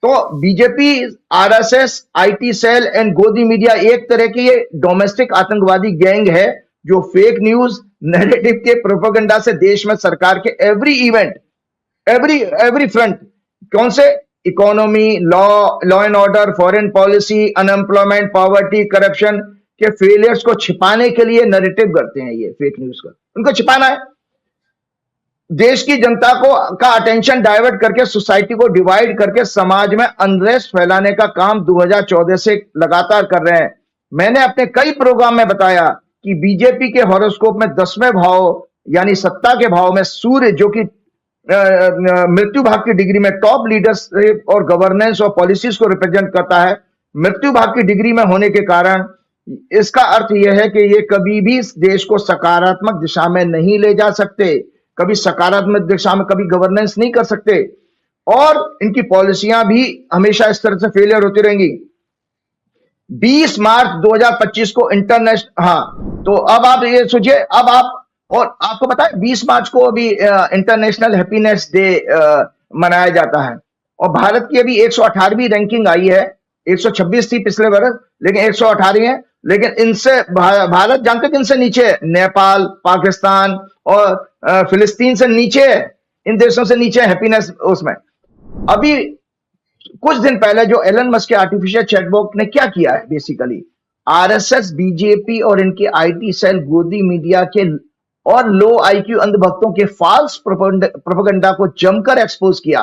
तो BJP, RSS, IT cell and गोदी मीडिया एक तरह की ये डोमेस्टिक आतंकवादी गैंग है जो फेक न्यूज नैरेटिव के प्रोपेगेंडा से देश में सरकार के एवरी इवेंट, एवरी फ्रंट, कौन से, economy, law and order, foreign policy, unemployment, poverty, corruption के फेलियर्स को छिपाने के लिए नैरेटिव करते हैं। ये फेक न्यूज का उनको छिपाना है, देश की जनता को का अटेंशन डाइवर्ट करके, सोसाइटी को डिवाइड करके समाज में अनरेस्ट फैलाने का काम 2014 से लगातार कर रहे हैं। मैंने अपने कई प्रोग्राम में बताया कि बीजेपी के हॉरोस्कोप में 10वें भाव यानी सत्ता के भाव में सूर्य, जो कि मृत्यु भाग की डिग्री में टॉप लीडरशिप और गवर्नेंस और पॉलिसीज को रिप्रेजेंट करता है, मृत्यु भाग की डिग्री में होने के कारण इसका अर्थ यह है कि ये कभी भी इस देश को सकारात्मक दिशा में नहीं ले जा सकते, कभी सकारात्मक दिशा में कभी गवर्नेंस नहीं कर सकते, और इनकी पॉलिसियां भी हमेशा इस तरह से फेलियर होती रहेंगी। 20 मार्च 2025 को इंटरनेशनल, हाँ तो अब आप ये सोचिए, अब आप, और आपको पता है 20 मार्च को अभी इंटरनेशनल हैप्पीनेस डे मनाया जाता है, और भारत की अभी 118वीं रैंकिंग आई है। 126 थी पिछले वर्ष, लेकिन 118 है। लेकिन इनसे भारत जानते कि इनसे नीचे है नेपाल, पाकिस्तान और फिलिस्तीन से नीचे है, इन देशों से नीचे हैप्पीनेस उसमें। अभी कुछ दिन पहले जो एलन मस्क के आर्टिफिशियल चैटबॉट ने क्या किया है, बेसिकली आरएसएस, बीजेपी और इनके आईटी सेल गोदी मीडिया के और लो आईक्यू अंधभक्तों के फाल्स प्रोपेगेंडा को जमकर एक्सपोज किया।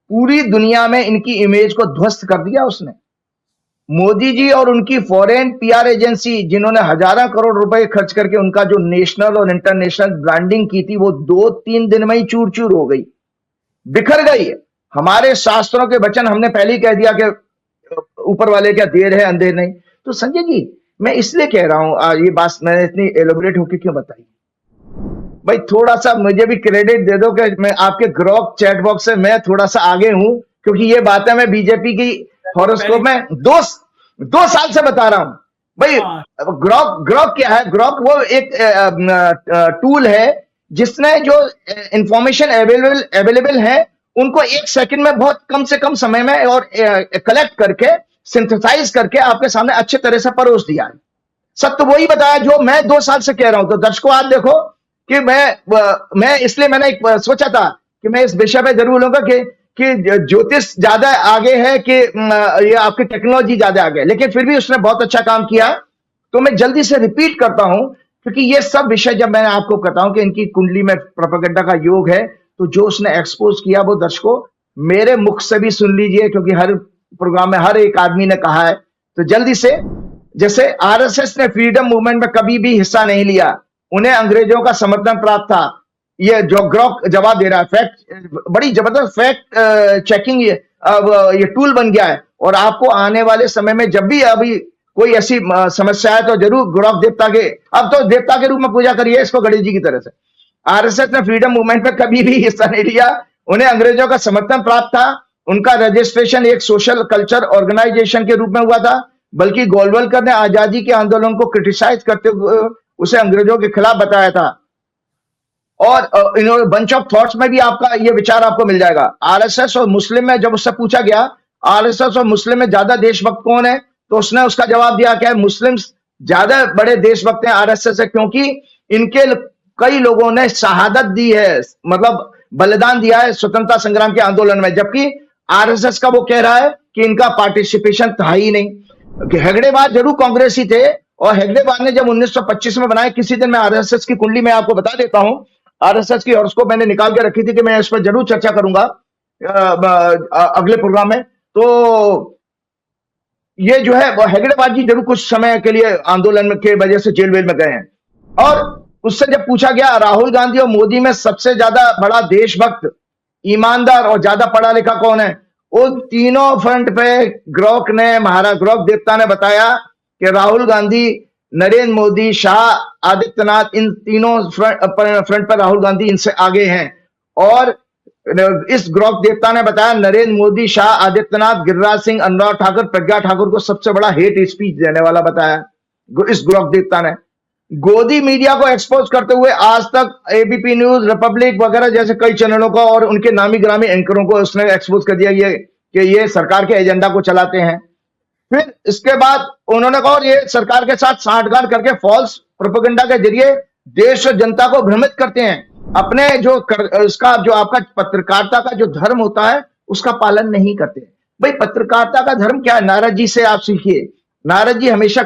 पूरी दुनिया में इनकी इमेज को ध्वस्त कर दिया उसने। मोदी जी और उनकी फॉरेन पीआर एजेंसी, जिन्होंने हजारों करोड़ रुपए खर्च करके उनका जो नेशनल और इंटरनेशनल ब्रांडिंग की थी, वो 2-3 दिन में ही चूर चूर हो गई, बिखर गई है। हमारे शास्त्रों के वचन हमने पहले ही कह दिया कि ऊपर वाले क्या देर है अंधेर नहीं। तो संजय जी, मैं इसलिए कह रहा हूं, ये बात मैंने इतनी एलोबरेट होकर क्यों बताई भाई, थोड़ा सा मुझे भी क्रेडिट दे दो कि मैं आपके ग्रॉक चैट बॉक्स से मैं थोड़ा सा आगे हूं, क्योंकि ये बातें मैं बीजेपी की हॉरोस्कोप में 2 साल से बता रहा हूं भाई। ग्रॉक क्या है? ग्रॉक वो एक टूल है जिसने जो इंफॉर्मेशन अवेलेबल है उनको 1 सेकंड में बहुत कम से कम समय में और कलेक्ट करके सिंथेसाइज करके आपके सामने अच्छे तरह से परोस दिया है। सत्य वही बताया जो मैं 2 साल से कह रहा हूं। तो दर्शकों, आप देखो कि मैं इसलिए मैंने एक सोचा था कि मैं इस विषय पे जरूर बोलूंगा कि ज्योतिष ज्यादा आगे है कि ये आपकी टेक्नोलॉजी ज्यादा आगे है, लेकिन फिर भी उसने बहुत अच्छा काम किया। तो मैं जल्दी से रिपीट करता हूं, क्योंकि ये सब विषय जब मैं आपको कहता हूं कि इनकी कुंडली में प्रोपेगेंडा का योग है, तो जो उसने एक्सपोज किया वो दर्शकों मेरे मुख से भी सुन लीजिए, क्योंकि हर प्रोग्राम में हर एक आदमी ने कहा है। तो जल्दी से, जैसे आरएसएस ने फ्रीडम मूवमेंट में कभी भी हिस्सा नहीं लिया, उन्हें अंग्रेजों का समर्थन प्राप्त था। ये जो ग्रॉक जवाब दे रहा है, फैक्ट, बड़ी जबरदस्त फैक्ट चेकिंग ये टूल बन गया है। और आपको आने वाले समय में जब भी अभी कोई ऐसी समस्या है तो जरूर ग्रॉक देवता के, अब तो देवता के रूप में पूजा करिए इसको गणेश जी की तरह से। आरएसएस ने फ्रीडम मूवमेंट में कभी भी हिस्सा नहीं लिया, उन्हें अंग्रेजों का समर्थन प्राप्त था। उनका रजिस्ट्रेशन एक सोशल कल्चर ऑर्गेनाइजेशन के रूप में हुआ था, बल्कि गोलवलकर ने आजादी के आंदोलन को क्रिटिसाइज करते हुए उसे अंग्रेजों के खिलाफ बताया था। और इन्होंने बंच ऑफ थॉट्स में भी आपका ये विचार आपको मिल जाएगा। आरएसएस और मुस्लिम में जब उससे पूछा गया आरएसएस और मुस्लिम में ज्यादा देशभक्त कौन है, तो उसने उसका जवाब दिया क्या है, मुस्लिम्स ज्यादा बड़े देशभक्त हैं आरएसएस से, क्योंकि इनके कई लोगों ने शहादत दी है, मतलब बलिदान दिया है स्वतंत्रता संग्राम के आंदोलन में। जबकि आरएसएस का वो कह रहा है कि इनका पार्टिसिपेशन था ही नहीं। हेगड़ेबाज जरूर कांग्रेसी थे, और हेगड़ेबाज ने जब 1925 में बनाया, किसी दिन मैं आरएसएस की कुंडली में आपको बता देता हूं, आरएसएस की हॉरोस्कोप मैंने निकाल के रखी थी कि मैं इस पर जरूर चर्चा करूंगा अगले प्रोग्राम में। तो ये जो है हेगड़ेबाज जी जरूर कुछ समय के लिए आंदोलन के वजह से जेल वेल में गए हैं। और उससे जब पूछा गया राहुल गांधी और मोदी में सबसे ज्यादा बड़ा देशभक्त, ईमानदार और ज्यादा पढ़ा लिखा कौन है, उन तीनों फ्रंट पे ग्रॉक देवता ने बताया कि राहुल गांधी, नरेंद्र मोदी, शाह, आदित्यनाथ, इन तीनों फ्रंट पर राहुल गांधी इनसे आगे हैं। और इस ग्रोक देवता ने बताया नरेंद्र मोदी, शाह, आदित्यनाथ, गिरिराज सिंह, अनुराग ठाकुर, प्रज्ञा ठाकुर को सबसे बड़ा हेट स्पीच देने वाला बताया इस ग्रोक देवता ने। गोदी मीडिया को एक्सपोज करते हुए आज तक, एबीपी न्यूज, रिपब्लिक वगैरह जैसे कई चैनलों को और उनके नामी ग्रामी एंकरों को उसने एक्सपोज कर दिया कि ये सरकार के एजेंडा को चलाते हैं। फिर इसके बाद उन्होंने कहा ये सरकार के साथ सांठगांठ करके फॉल्स प्रोपेगेंडा के जरिए देश और जनता को भ्रमित करते हैं, अपने उसका जो आपका पत्रकारिता का जो धर्म होता है उसका पालन नहीं करते। भाई पत्रकारिता का धर्म क्या है? नारद जी से आप सीखिए। नारद जी हमेशा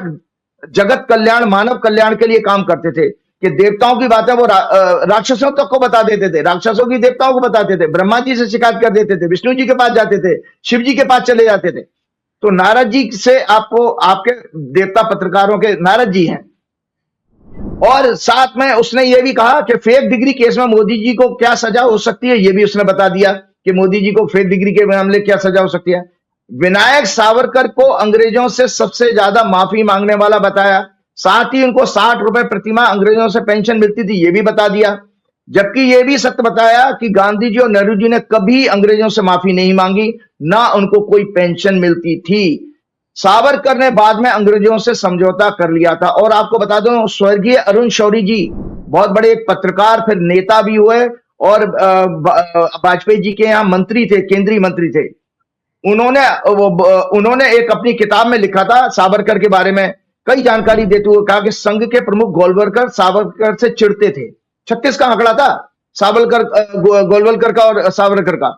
जगत कल्याण, मानव कल्याण के लिए काम करते थे कि देवताओं की बातें वो राक्षसों तक को बता देते थे, राक्षसों की देवताओं को बताते थे, ब्रह्मा जी से शिकायत कर देते थे, विष्णु जी के पास जाते थे, शिव जी के पास चले जाते थे। तो नारद जी से आपको, आपके देवता पत्रकारों के नारद जी हैं। और साथ में उसने ये भी कहा कि फेक डिग्री केस में मोदी जी को क्या सजा हो सकती है, ये भी उसने बता दिया कि मोदी जी को फेक डिग्री के मामले क्या सजा हो सकती है। विनायक सावरकर को अंग्रेजों से सबसे ज्यादा माफी मांगने वाला बताया। साथ ही उनको 60 रुपए प्रतिमाह अंग्रेजों से पेंशन मिलती थी, ये भी बता दिया। जबकि ये भी सत्य बताया कि गांधी जी और नेहरू जी ने कभी अंग्रेजों से माफी नहीं मांगी, ना उनको कोई पेंशन मिलती थी। सावरकर ने बाद में अंग्रेजों से समझौता कर लिया था। और आपको बता दूं, स्वर्गीय अरुण शौरी जी बहुत बड़े एक पत्रकार, फिर नेता भी हुए और वाजपेयी जी के यहाँ मंत्री थे, केंद्रीय मंत्री थे। उन्होंने एक अपनी किताब में लिखा था सावरकर के बारे में, कई जानकारी देते हुए कहा कि संघ के प्रमुख गोलवलकर सावरकर से चिढ़ते थे। 36 का आंकड़ा था गोलवलकर का और सावरकर का।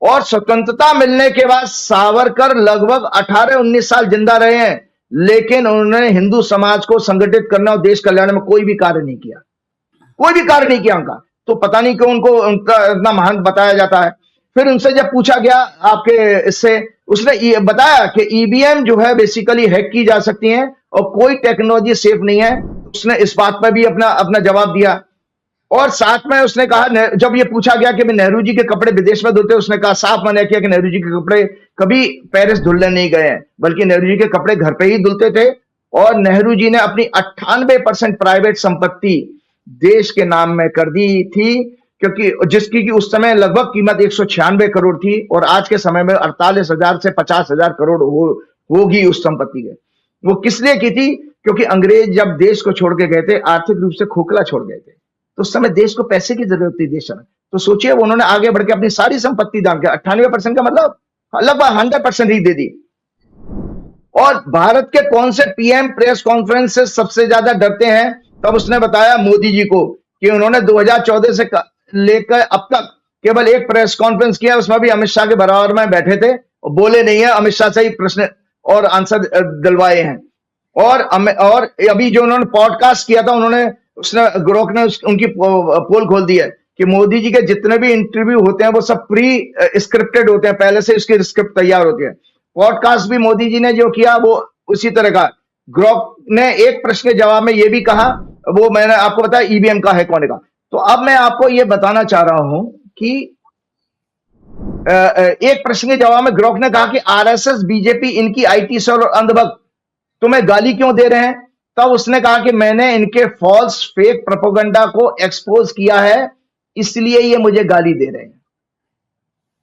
और स्वतंत्रता मिलने के बाद सावरकर लगभग 18-19 साल जिंदा रहे हैं, लेकिन उन्होंने हिंदू समाज को संगठित करना और देश कल्याण में कोई भी कार्य नहीं किया, कोई भी कार्य नहीं किया उनका। तो पता नहीं क्यों उनको उनका इतना महान बताया जाता है। फिर उनसे जब पूछा गया आपके इससे, उसने ये बताया कि ईवीएम जो है बेसिकली हैक की जा सकती हैं और कोई टेक्नोलॉजी सेफ नहीं है। उसने इस बात पर भी अपना जवाब दिया। और साथ में उसने कहा, जब ये पूछा गया कि नेहरू जी के कपड़े विदेश में धुलते, उसने कहा, साफ मना किया कि नेहरू जी के कपड़े कभी पेरिस धुलने नहीं गए हैं, बल्कि नेहरू जी के कपड़े घर पे ही धुलते थे। और नेहरू जी ने अपनी 98% प्राइवेट संपत्ति देश के नाम में कर दी थी, क्योंकि जिसकी उस समय लगभग कीमत 196 करोड़ थी और आज के समय में 48,000 से 50,000 करोड़ होगी उस संपत्ति के। वो किस लिए की थी? क्योंकि अंग्रेज जब देश को छोड़ के गए थे, आर्थिक रूप से खोखला छोड़ गए थे, तो उस समय देश को पैसे की जरूरत थी देश में। तो सोचिए उन्होंने आगे बढ़ के अपनी सारी संपत्ति दान किया, 98% का मतलब लगभग 100% ही दे दी। और भारत के कौन से पीएम प्रेस कॉन्फ्रेंस से सबसे ज्यादा डरते हैं? तब उसने बताया मोदी जी को कि उन्होंने 2014 से लेकर अब तक केवल एक प्रेस कॉन्फ्रेंस किया, उसमें भी अमित शाह के बराबर में बैठे थे और बोले नहीं है, अमित शाह से ही प्रश्न और आंसर दिलवाए हैं। और अभी जो उन्होंने पॉडकास्ट किया था, उसने ग्रोक ने उनकी पोल खोल दी है कि मोदी जी के जितने भी इंटरव्यू होते हैं वो सब प्री स्क्रिप्टेड होते हैं, पहले से उसकी स्क्रिप्ट तैयार होती है। पॉडकास्ट भी मोदी जी ने जो किया वो उसी तरह का। ग्रोक ने एक प्रश्न के जवाब में ये भी कहा, वो मैंने आपको बताया ईवीएम का हैक होने का। तो अब मैं आपको ये बताना चाह रहा हूं कि एक प्रश्न के जवाब में ग्रोक ने कहा कि आरएसएस, बीजेपी, इनकी आईटी सेल और अंधभक्त तुम्हें गाली क्यों दे रहे हैं? तब उसने कहा कि मैंने इनके फॉल्स फेक प्रोपेगेंडा को एक्सपोज किया है, इसलिए ये मुझे गाली दे रहे हैं।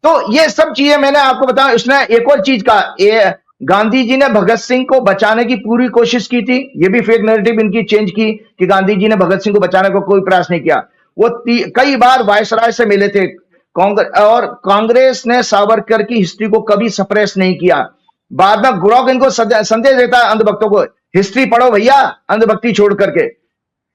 तो ये सब चीजें मैंने आपको बताया। उसने एक और चीज कहा, गांधी जी ने भगत सिंह को बचाने की पूरी कोशिश की थी, ये भी फेक नैरेटिव इनकी चेंज की कि गांधी जी ने भगत सिंह को बचाने को कोई प्रयास नहीं किया। वो कई बार वायसराय से मिले थे और कांग्रेस ने सावरकर की हिस्ट्री को कभी सप्रेस नहीं किया। बाद में ग्रोक इनको संदेश देता है अंधभक्तों को, हिस्ट्री पढ़ो भैया, अंधभक्ति छोड़ करके।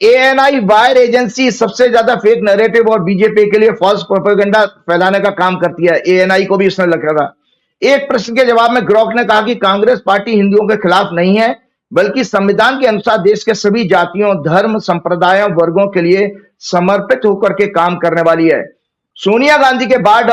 एएनआई वायर एजेंसी सबसे ज्यादा फेक नैरेटिव और बीजेपी के लिए फॉल्स प्रोपेगेंडा फैलाने का काम करती है, एएनआई को भी उसने लिखा था। एक प्रश्न के जवाब में ग्रोक ने कहा कि कांग्रेस पार्टी हिंदुओं के खिलाफ नहीं है, बल्कि संविधान के अनुसार देश के सभी जातियों, धर्म, संप्रदायों, वर्गों के लिए समर्पित होकर के काम करने वाली है। सोनिया गांधी के बार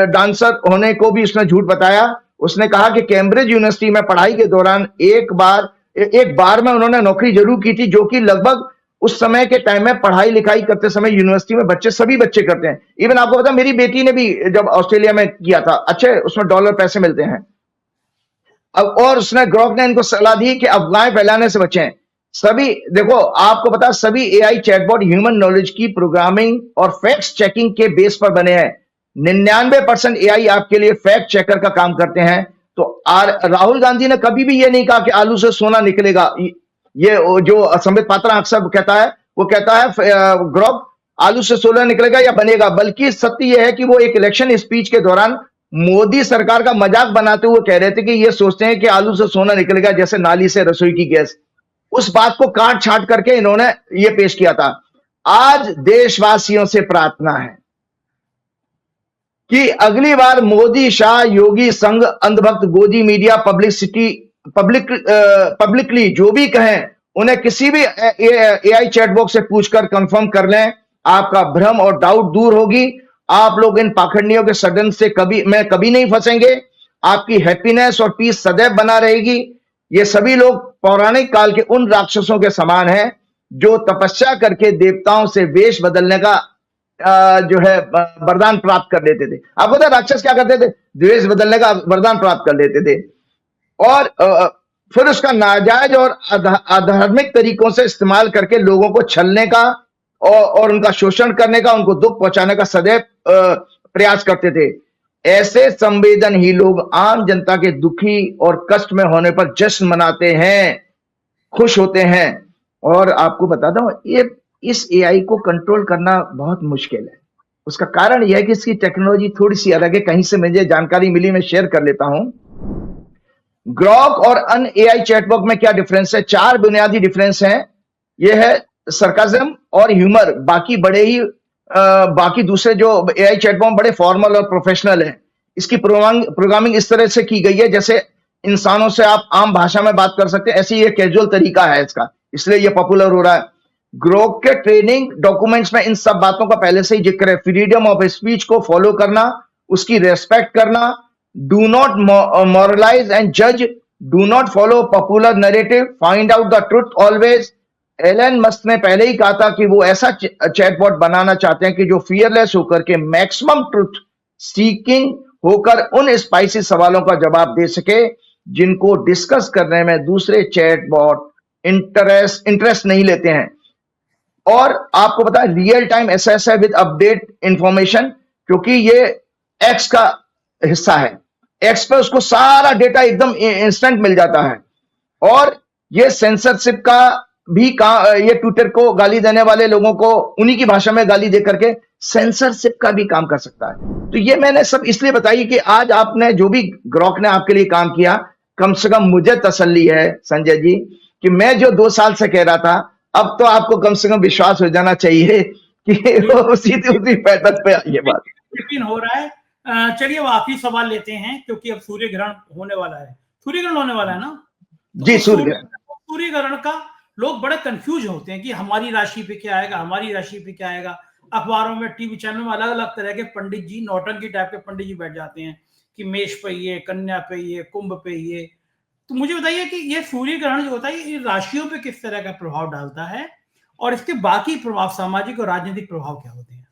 डांसर होने को भी उसने झूठ बताया। उसने कहा कि कैम्ब्रिज यूनिवर्सिटी में पढ़ाई के दौरान एक बार में उन्होंने नौकरी जरूर की थी, जो कि लगभग उस समय के टाइम में पढ़ाई लिखाई करते समय यूनिवर्सिटी में सभी बच्चे करते हैं। इवन आपको पता, मेरी बेटी ने भी जब ऑस्ट्रेलिया में किया था, अच्छे उसमें डॉलर पैसे मिलते हैं। अब और उसने ग्रोक ने इनको सलाह दी कि अफवाहें फैलाने से बचें। सभी देखो, आपको पता, सभी एआई चैटबॉट ह्यूमन नॉलेज की प्रोग्रामिंग और फैक्ट्स चेकिंग के बेस पर बने हैं। 99% AI आपके लिए फैक्ट चेकर का काम करते हैं। तो राहुल गांधी ने कभी भी ये नहीं कहा कि आलू से सोना निकलेगा। ये जो संबित पात्रा अक्सर कहता है, वो कहता है ग्रोक आलू से सोना निकलेगा या बनेगा, बल्कि सत्य यह है कि वो एक इलेक्शन स्पीच के दौरान मोदी सरकार का मजाक बनाते हुए कह रहे थे कि ये सोचते हैं कि आलू से सोना निकलेगा जैसे नाली से रसोई की गैस। उस बात को काट छाट करके इन्होंने ये पेश किया था। आज देशवासियों से प्रार्थना है कि अगली बार मोदी, शाह, योगी, संघ, अंधभक्त, गोदी मीडिया, पब्लिकली जो भी कहें, उन्हें किसी भी AI चैटबॉक्स से पूछकर कंफर्म कर लें। आपका भ्रम और डाउट दूर होगी। आप लोग इन पाखंडियों के सदन से कभी नहीं फंसेंगे। आपकी हैप्पीनेस और पीस सदैव बना रहेगी। ये सभी लोग पौराणिक काल के उन राक्षसों के समान हैं जो तपस्या करके देवताओं से वेश बदलने का जो है वरदान प्राप्त कर लेते थे। आपको पता है राक्षस क्या करते थे? वेश बदलने का वरदान प्राप्त कर लेते थे और फिर उसका नाजायज और अधार्मिक तरीकों से इस्तेमाल करके लोगों को छलने का और उनका शोषण करने का, उनको दुख पहुंचाने का सदैव प्रयास करते थे। ऐसे संवेदन ही लोग आम जनता के दुखी और कष्ट में होने पर जश्न मनाते हैं, खुश होते हैं। और आपको बताता हूं, ये इस AI को कंट्रोल करना बहुत मुश्किल है। उसका कारण यह है कि इसकी टेक्नोलॉजी थोड़ी सी अलग है। कहीं से मुझे जानकारी मिली, मैं शेयर कर लेता हूं। ग्रॉक और अन्य AI चैटबॉक्स में क्या डिफरेंस है? 4 बुनियादी डिफरेंस हैं। यह है सरकाज़म और ह्यूमर। बाकी दूसरे जो AI चैटबॉक्स बड़े फॉर्मल और प्रोफेशनल हैं। इसकी प्रोग्रामिंग इस तरह से की गई है जैसे इंसानों से आप आम भाषा में बात कर सकते हैं, ऐसी ये कैजुअल तरीका है इसका, इसलिए ये पॉपुलर हो रहा है। ग्रोक के ट्रेनिंग डॉक्यूमेंट्स में इन सब बातों का पहले से ही जिक्र है। फ्रीडम ऑफ स्पीच को फॉलो करना, उसकी रेस्पेक्ट करना, डू नॉट मॉरलाइज एंड जज, do not follow popular narrative, find out the truth always. Elon Musk ने पहले ही कहा था कि वो ऐसा चैटबॉट बनाना चाहते हैं कि जो फियरलेस होकर के मैक्सिमम ट्रुथ सीकिंग होकर उन स्पाइसी सवालों का जवाब दे सके जिनको डिस्कस करने में दूसरे चैटबॉट इंटरेस्ट नहीं लेते हैं। और आपको पता है रियल टाइम एसएस है विद अपडेट इंफॉर्मेशन, क्योंकि ये एक्स का हिस्सा है। एक्स पे उसको सारा डेटा एकदम इंस्टेंट मिल जाता है। और ये सेंसरशिप का भी ये ट्विटर को गाली देने वाले लोगों को उन्हीं की भाषा में गाली दे करके सेंसरशिप का भी काम कर सकता है। तो ये मैंने सब इसलिए बताई कि आज आपने जो भी ग्रॉक ने आपके लिए काम किया, कम से कम मुझे तसल्ली है संजय जी कि मैं जो 2 साल से कह रहा था, अब तो आपको कम से कम विश्वास हो जाना चाहिए कि उसी पैटर्न पे ये बात यकीन हो रहा है। चलिए वो आखिरी सवाल लेते हैं, क्योंकि अब सूर्य ग्रहण होने वाला है। सूर्य ग्रहण होने वाला है ना? जी, सूर्य ग्रहण का लोग बड़े कंफ्यूज होते हैं कि हमारी राशि पे क्या आएगा, हमारी राशि पे क्या आएगा। अखबारों में, टीवी चैनल में अलग अलग तरह के पंडित जी, नौटंकी टाइप के पंडित जी बैठ जाते हैं कि मेष पे ये, कन्या पे ये, कुंभ पे ये। तो मुझे बताइए कि ये सूर्य ग्रहण जो होता है ये राशियों पे किस तरह का प्रभाव डालता है और इसके बाकी प्रभाव, सामाजिक और राजनीतिक प्रभाव क्या होते हैं?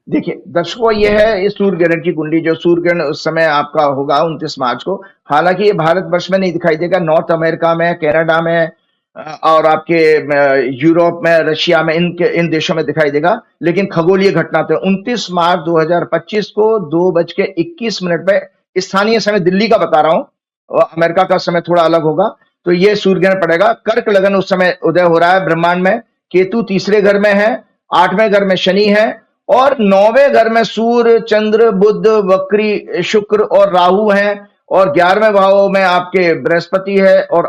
देखिए दर्शकों, ये है इस सूर्य ग्रहण की कुंडली। जो सूर्य ग्रहण उस समय आपका होगा 29 मार्च को। हालांकि ये भारतवर्ष में नहीं दिखाई देगा, नॉर्थ अमेरिका में, कनाडा में और आपके यूरोप में, रशिया में, इन देशों में दिखाई देगा। लेकिन खगोलीय घटना तो 29 मार्च 2025 को 2:21 पे स्थानीय समय, दिल्ली का बता रहा हूं, अमेरिका का समय थोड़ा अलग होगा, तो ये सूर्य ग्रहण पड़ेगा। कर्क लगन उस समय उदय हो रहा है ब्रह्मांड में। केतु तीसरे घर में है, 8वें घर में शनि है और 9वें घर में सूर्य, चंद्र, बुध, वक्री, शुक्र और राहु हैं और 11वें भाव में आपके बृहस्पति है और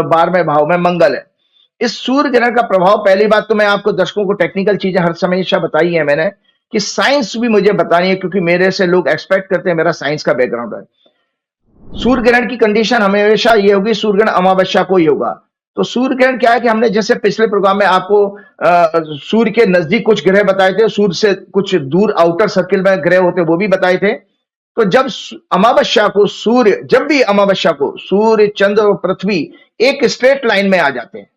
12वें भाव में मंगल है। इस सूर्य ग्रहण का प्रभाव, पहली बात तो मैं आपको दर्शकों को टेक्निकल चीजें हर हमेशा बताई है मैंने, कि साइंस भी मुझे बतानी है, क्योंकि मेरे से लोग एक्सपेक्ट करते हैं, मेरा साइंस का बैकग्राउंड है। सूर्य ग्रहण की कंडीशन हमेशा ये होगी, सूर्य ग्रहण अमावस्या को ही होगा। तो सूर्य ग्रहण क्या है कि हमने जैसे पिछले प्रोग्राम में आपको सूर्य के नजदीक कुछ ग्रह बताए थे, सूर्य से कुछ दूर आउटर सर्किल में ग्रह होते वो भी बताए थे। तो जब अमावस्या को सूर्य, चंद्र और पृथ्वी एक स्ट्रेट लाइन में आ जाते हैं,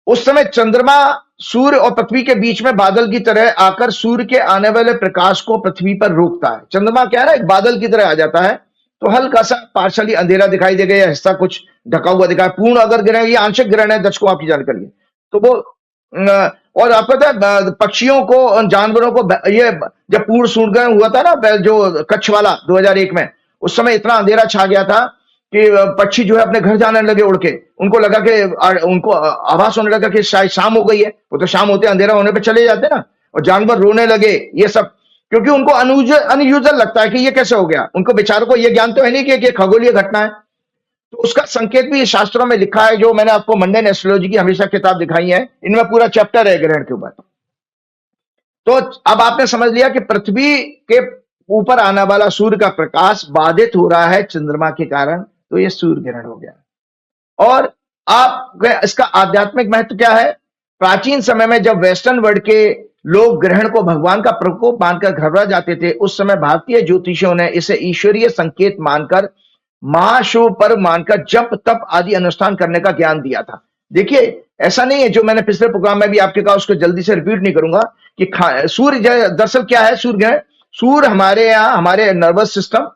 उस समय चंद्रमा सूर्य और पृथ्वी के बीच में बादल की तरह आकर सूर्य के आने वाले प्रकाश को पृथ्वी पर रोकता है। चंद्रमा क्या है ना, एक बादल की तरह आ जाता है, तो हल्का सा पार्शली अंधेरा दिखाई देगा या हिस्सा कुछ ढका हुआ दिखाई। पूर्ण अगर ग्रहण, ये आंशिक ग्रहण है दर्शकों, आपकी जानकारी है, तो वो और आपको पता है पक्षियों को, जानवरों को ये जब पूर्ण सूर्यग्रहण हुआ था ना, जो कच्छ वाला 2001 में, उस समय इतना अंधेरा छा गया था कि पक्षी जो है अपने घर जाने लगे उड़ के। उनको लगा कि उनको आभास होने लगा कि शायद शाम हो गई है। वो तो शाम होते अंधेरा होने पे चले जाते ना, और जानवर रोने लगे, ये सब क्योंकि उनको अनयूजुअल लगता है कि ये कैसे हो गया। उनको बेचारों को ये ज्ञान तो है नहीं कि ये खगोलीय घटना है। तो उसका संकेत भी शास्त्रों में लिखा है, जो मैंने आपको मंडेन एस्ट्रोलॉजी की हमेशा किताब दिखाई है, इनमें पूरा चैप्टर है ग्रहण के ऊपर। तो अब आपने समझ लिया कि पृथ्वी के ऊपर आने वाला सूर्य का प्रकाश बाधित हो रहा है चंद्रमा के कारण, तो ये सूर्य ग्रहण हो गया। और आप इसका आध्यात्मिक महत्व क्या है? प्राचीन समय में जब वेस्टर्न वर्ल्ड के लोग ग्रहण को भगवान का प्रकोप मानकर घबरा जाते थे, उस समय भारतीय ज्योतिषियों ने इसे ईश्वरीय संकेत मानकर, महाशुभ पर्व मानकर जप तप आदि अनुष्ठान करने का ज्ञान दिया था। देखिए, ऐसा नहीं है, जो मैंने पिछले प्रोग्राम में भी आपके कहा, उसको जल्दी से रिपीट नहीं करूंगा कि सूर्य दरअसल क्या है? सूर्य ग्रहण, सूर्य हमारे यहाँ हमारे नर्वस सिस्टम,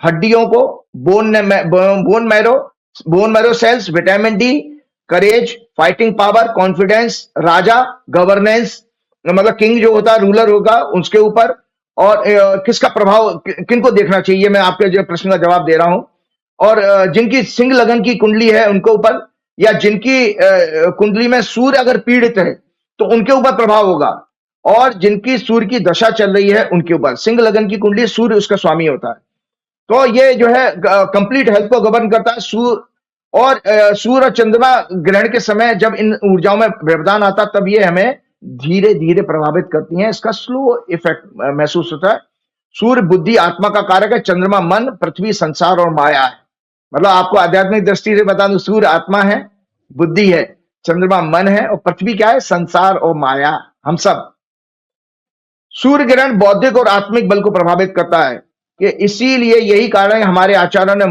हड्डियों को, bone marrow cells, vitamin D, courage, fighting power, confidence, राजा, गवर्नेंस, मतलब किंग जो होता है, रूलर होगा, उसके ऊपर, और किसका प्रभाव किनको देखना चाहिए, मैं आपके जो प्रश्न का जवाब दे रहा हूं। और जिनकी सिंह लगन की कुंडली है उनके ऊपर, या जिनकी कुंडली में सूर्य अगर पीड़ित है तो उनके ऊपर प्रभाव होगा, और जिनकी सूर्य की दशा चल रही है उनके ऊपर। सिंह लगन की कुंडली, सूर्य उसका स्वामी होता है। तो ये जो है कंप्लीट हेल्थ को गवर्न करता है सूर्य। और सूर्य और चंद्रमा ग्रहण के समय जब इन ऊर्जाओं में व्यवधान आता, तब ये हमें धीरे धीरे प्रभावित करती हैं। इसका स्लो इफेक्ट महसूस होता है। सूर्य बुद्धि आत्मा का कारक है, चंद्रमा मन, पृथ्वी संसार और माया है। मतलब आपको आध्यात्मिक दृष्टि से बता दूं, सूर्य आत्मा है, बुद्धि है, चंद्रमा मन है, और पृथ्वी क्या है? संसार और माया, हम सब। सूर्य ग्रहण बौद्धिक और आत्मिक बल को प्रभावित करता है, कि इसीलिए यही कारण है हमारे आचार्यों ने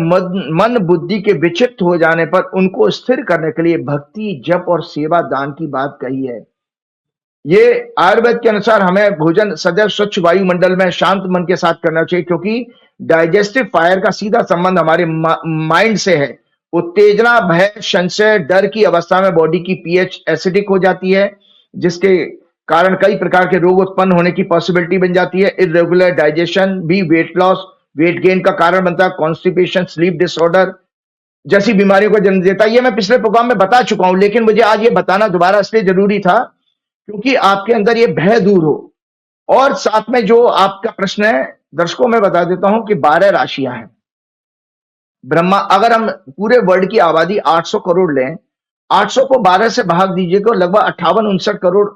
मन बुद्धि के विक्षिप्त हो जाने पर उनको स्थिर करने के लिए भक्ति, जप और सेवा दान की बात कही है। ये आयुर्वेद के अनुसार हमें भोजन सदैव स्वच्छ वायुमंडल में शांत मन के साथ करना चाहिए, क्योंकि डाइजेस्टिव फायर का सीधा संबंध हमारे माइंड से है। उत्तेजना, भय, संशय, डर की अवस्था में बॉडी की पीएच एसिडिक हो जाती है, जिसके कारण कई प्रकार के रोग उत्पन्न होने की पॉसिबिलिटी बन जाती है। इरेगुलर डाइजेशन भी वेट लॉस, वेट गेन का कारण बनता है। कॉन्स्टिपेशन, स्लीप डिसऑर्डर जैसी बीमारियों को जन्म देता है। ये मैं पिछले प्रोग्राम में बता चुका हूं, लेकिन मुझे आज ये बताना दोबारा इसलिए जरूरी था क्योंकि आपके अंदर ये भय दूर हो। और साथ में जो आपका प्रश्न है, दर्शकों में बता देता हूं कि 12 राशियां हैं। ब्रह्मा, अगर हम पूरे वर्ल्ड की आबादी 800 करोड़ लें, 800 को 12 से भाग दीजिए तो लगभग 58-59 करोड़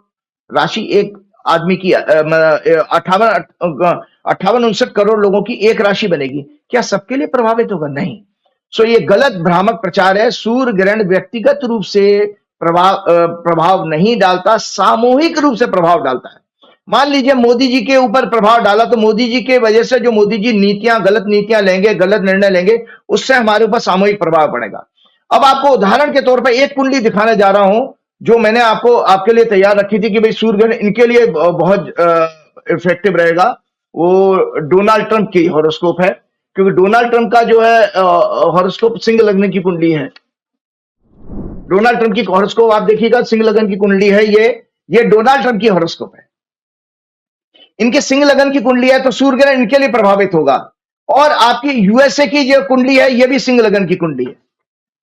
राशि एक आदमी की, 58-59 करोड़ लोगों की एक राशि बनेगी। क्या सबके लिए प्रभावित होगा? नहीं। सो ये गलत भ्रामक प्रचार है। सूर्य ग्रहण व्यक्तिगत रूप से प्रभाव नहीं डालता, सामूहिक रूप से प्रभाव डालता है। मान लीजिए मोदी जी के ऊपर प्रभाव डाला, तो मोदी जी के वजह से जो मोदी जी गलत नीतियां लेंगे, गलत निर्णय लेंगे, उससे हमारे ऊपर सामूहिक प्रभाव पड़ेगा। अब आपको उदाहरण के तौर पर एक कुंडली दिखाने जा रहा हूं, जो मैंने आपके लिए तैयार रखी थी कि भाई सूर्य ग्रहण इनके लिए बहुत इफेक्टिव रहेगा। वो डोनाल्ड ट्रंप की हॉरोस्कोप है, क्योंकि डोनाल्ड ट्रंप का जो है हॉरोस्कोप सिंह लग्न की कुंडली है। डोनाल्ड ट्रंप की हॉरोस्कोप आप देखिएगा, सिंह लगन की कुंडली है। ये डोनाल्ड ट्रंप की हॉरोस्कोप है। इनके सिंह लगन की कुंडली है, तो सूर्य ग्रहण इनके लिए प्रभावित होगा। और आपकी यूएसए की जो कुंडली है, ये भी सिंह लगन की कुंडली है।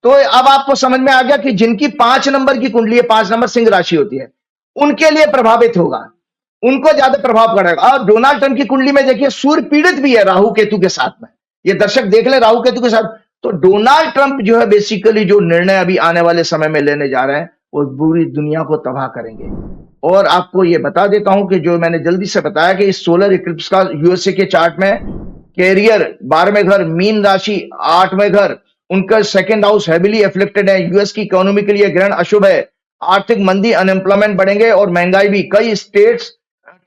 तो अब आपको समझ में आ गया कि जिनकी 5 नंबर की कुंडली है, 5 नंबर सिंह राशि होती है, उनके लिए प्रभावित होगा, उनको ज्यादा प्रभाव पड़ेगा। और डोनाल्ड ट्रंप की कुंडली में देखिए, सूर्य पीड़ित भी है राहु केतु के साथ में। ये दर्शक देख ले, राहु केतु के साथ। तो डोनाल्ड ट्रंप जो है बेसिकली जो निर्णय अभी आने वाले समय में लेने जा रहे हैं, वो पूरी दुनिया को तबाह करेंगे। और आपको ये बता देता हूं कि जो मैंने जल्दी से बताया कि इस सोलर इक्लिप्स का यूएसए के चार्ट में कैरियर 12वें घर, मीन राशि 8वें घर, उनका सेकंड हाउस हैवीली एफ्लिक्टेड है। यूएस की इकोनॉमी के लिए ग्रहण अशुभ है। आर्थिक मंदी, अनएम्प्लॉयमेंट बढ़ेंगे और महंगाई भी। कई स्टेट्स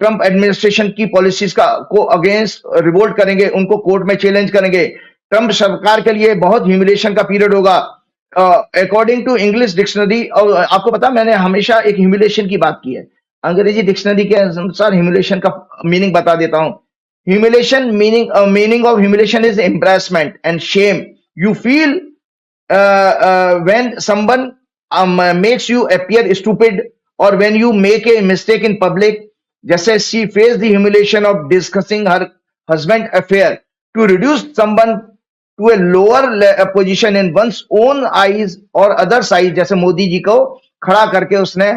ट्रंप एडमिनिस्ट्रेशन की पॉलिसीज को अगेंस्ट रिवोल्ट करेंगे, उनको कोर्ट में चैलेंज करेंगे। ट्रंप सरकार के लिए बहुत ह्यूमिलेशन का पीरियड होगा। अकॉर्डिंग टू इंग्लिश डिक्शनरी, और आपको पता मैंने हमेशा एक ह्यूमिलेशन की बात की है, अंग्रेजी डिक्शनरी के अनुसार ह्यूमिलेशन का मीनिंग बता देता हूं। Humiliation meaning of humiliation is embarrassment and shame you feel when someone makes you appear stupid और when you make a mistake in public, जैसे she face the humiliation of discussing her husband affair to reduce someone to a lower position in one's own eyes और others eyes, जैसे मोदी जी को खड़ा करके उसने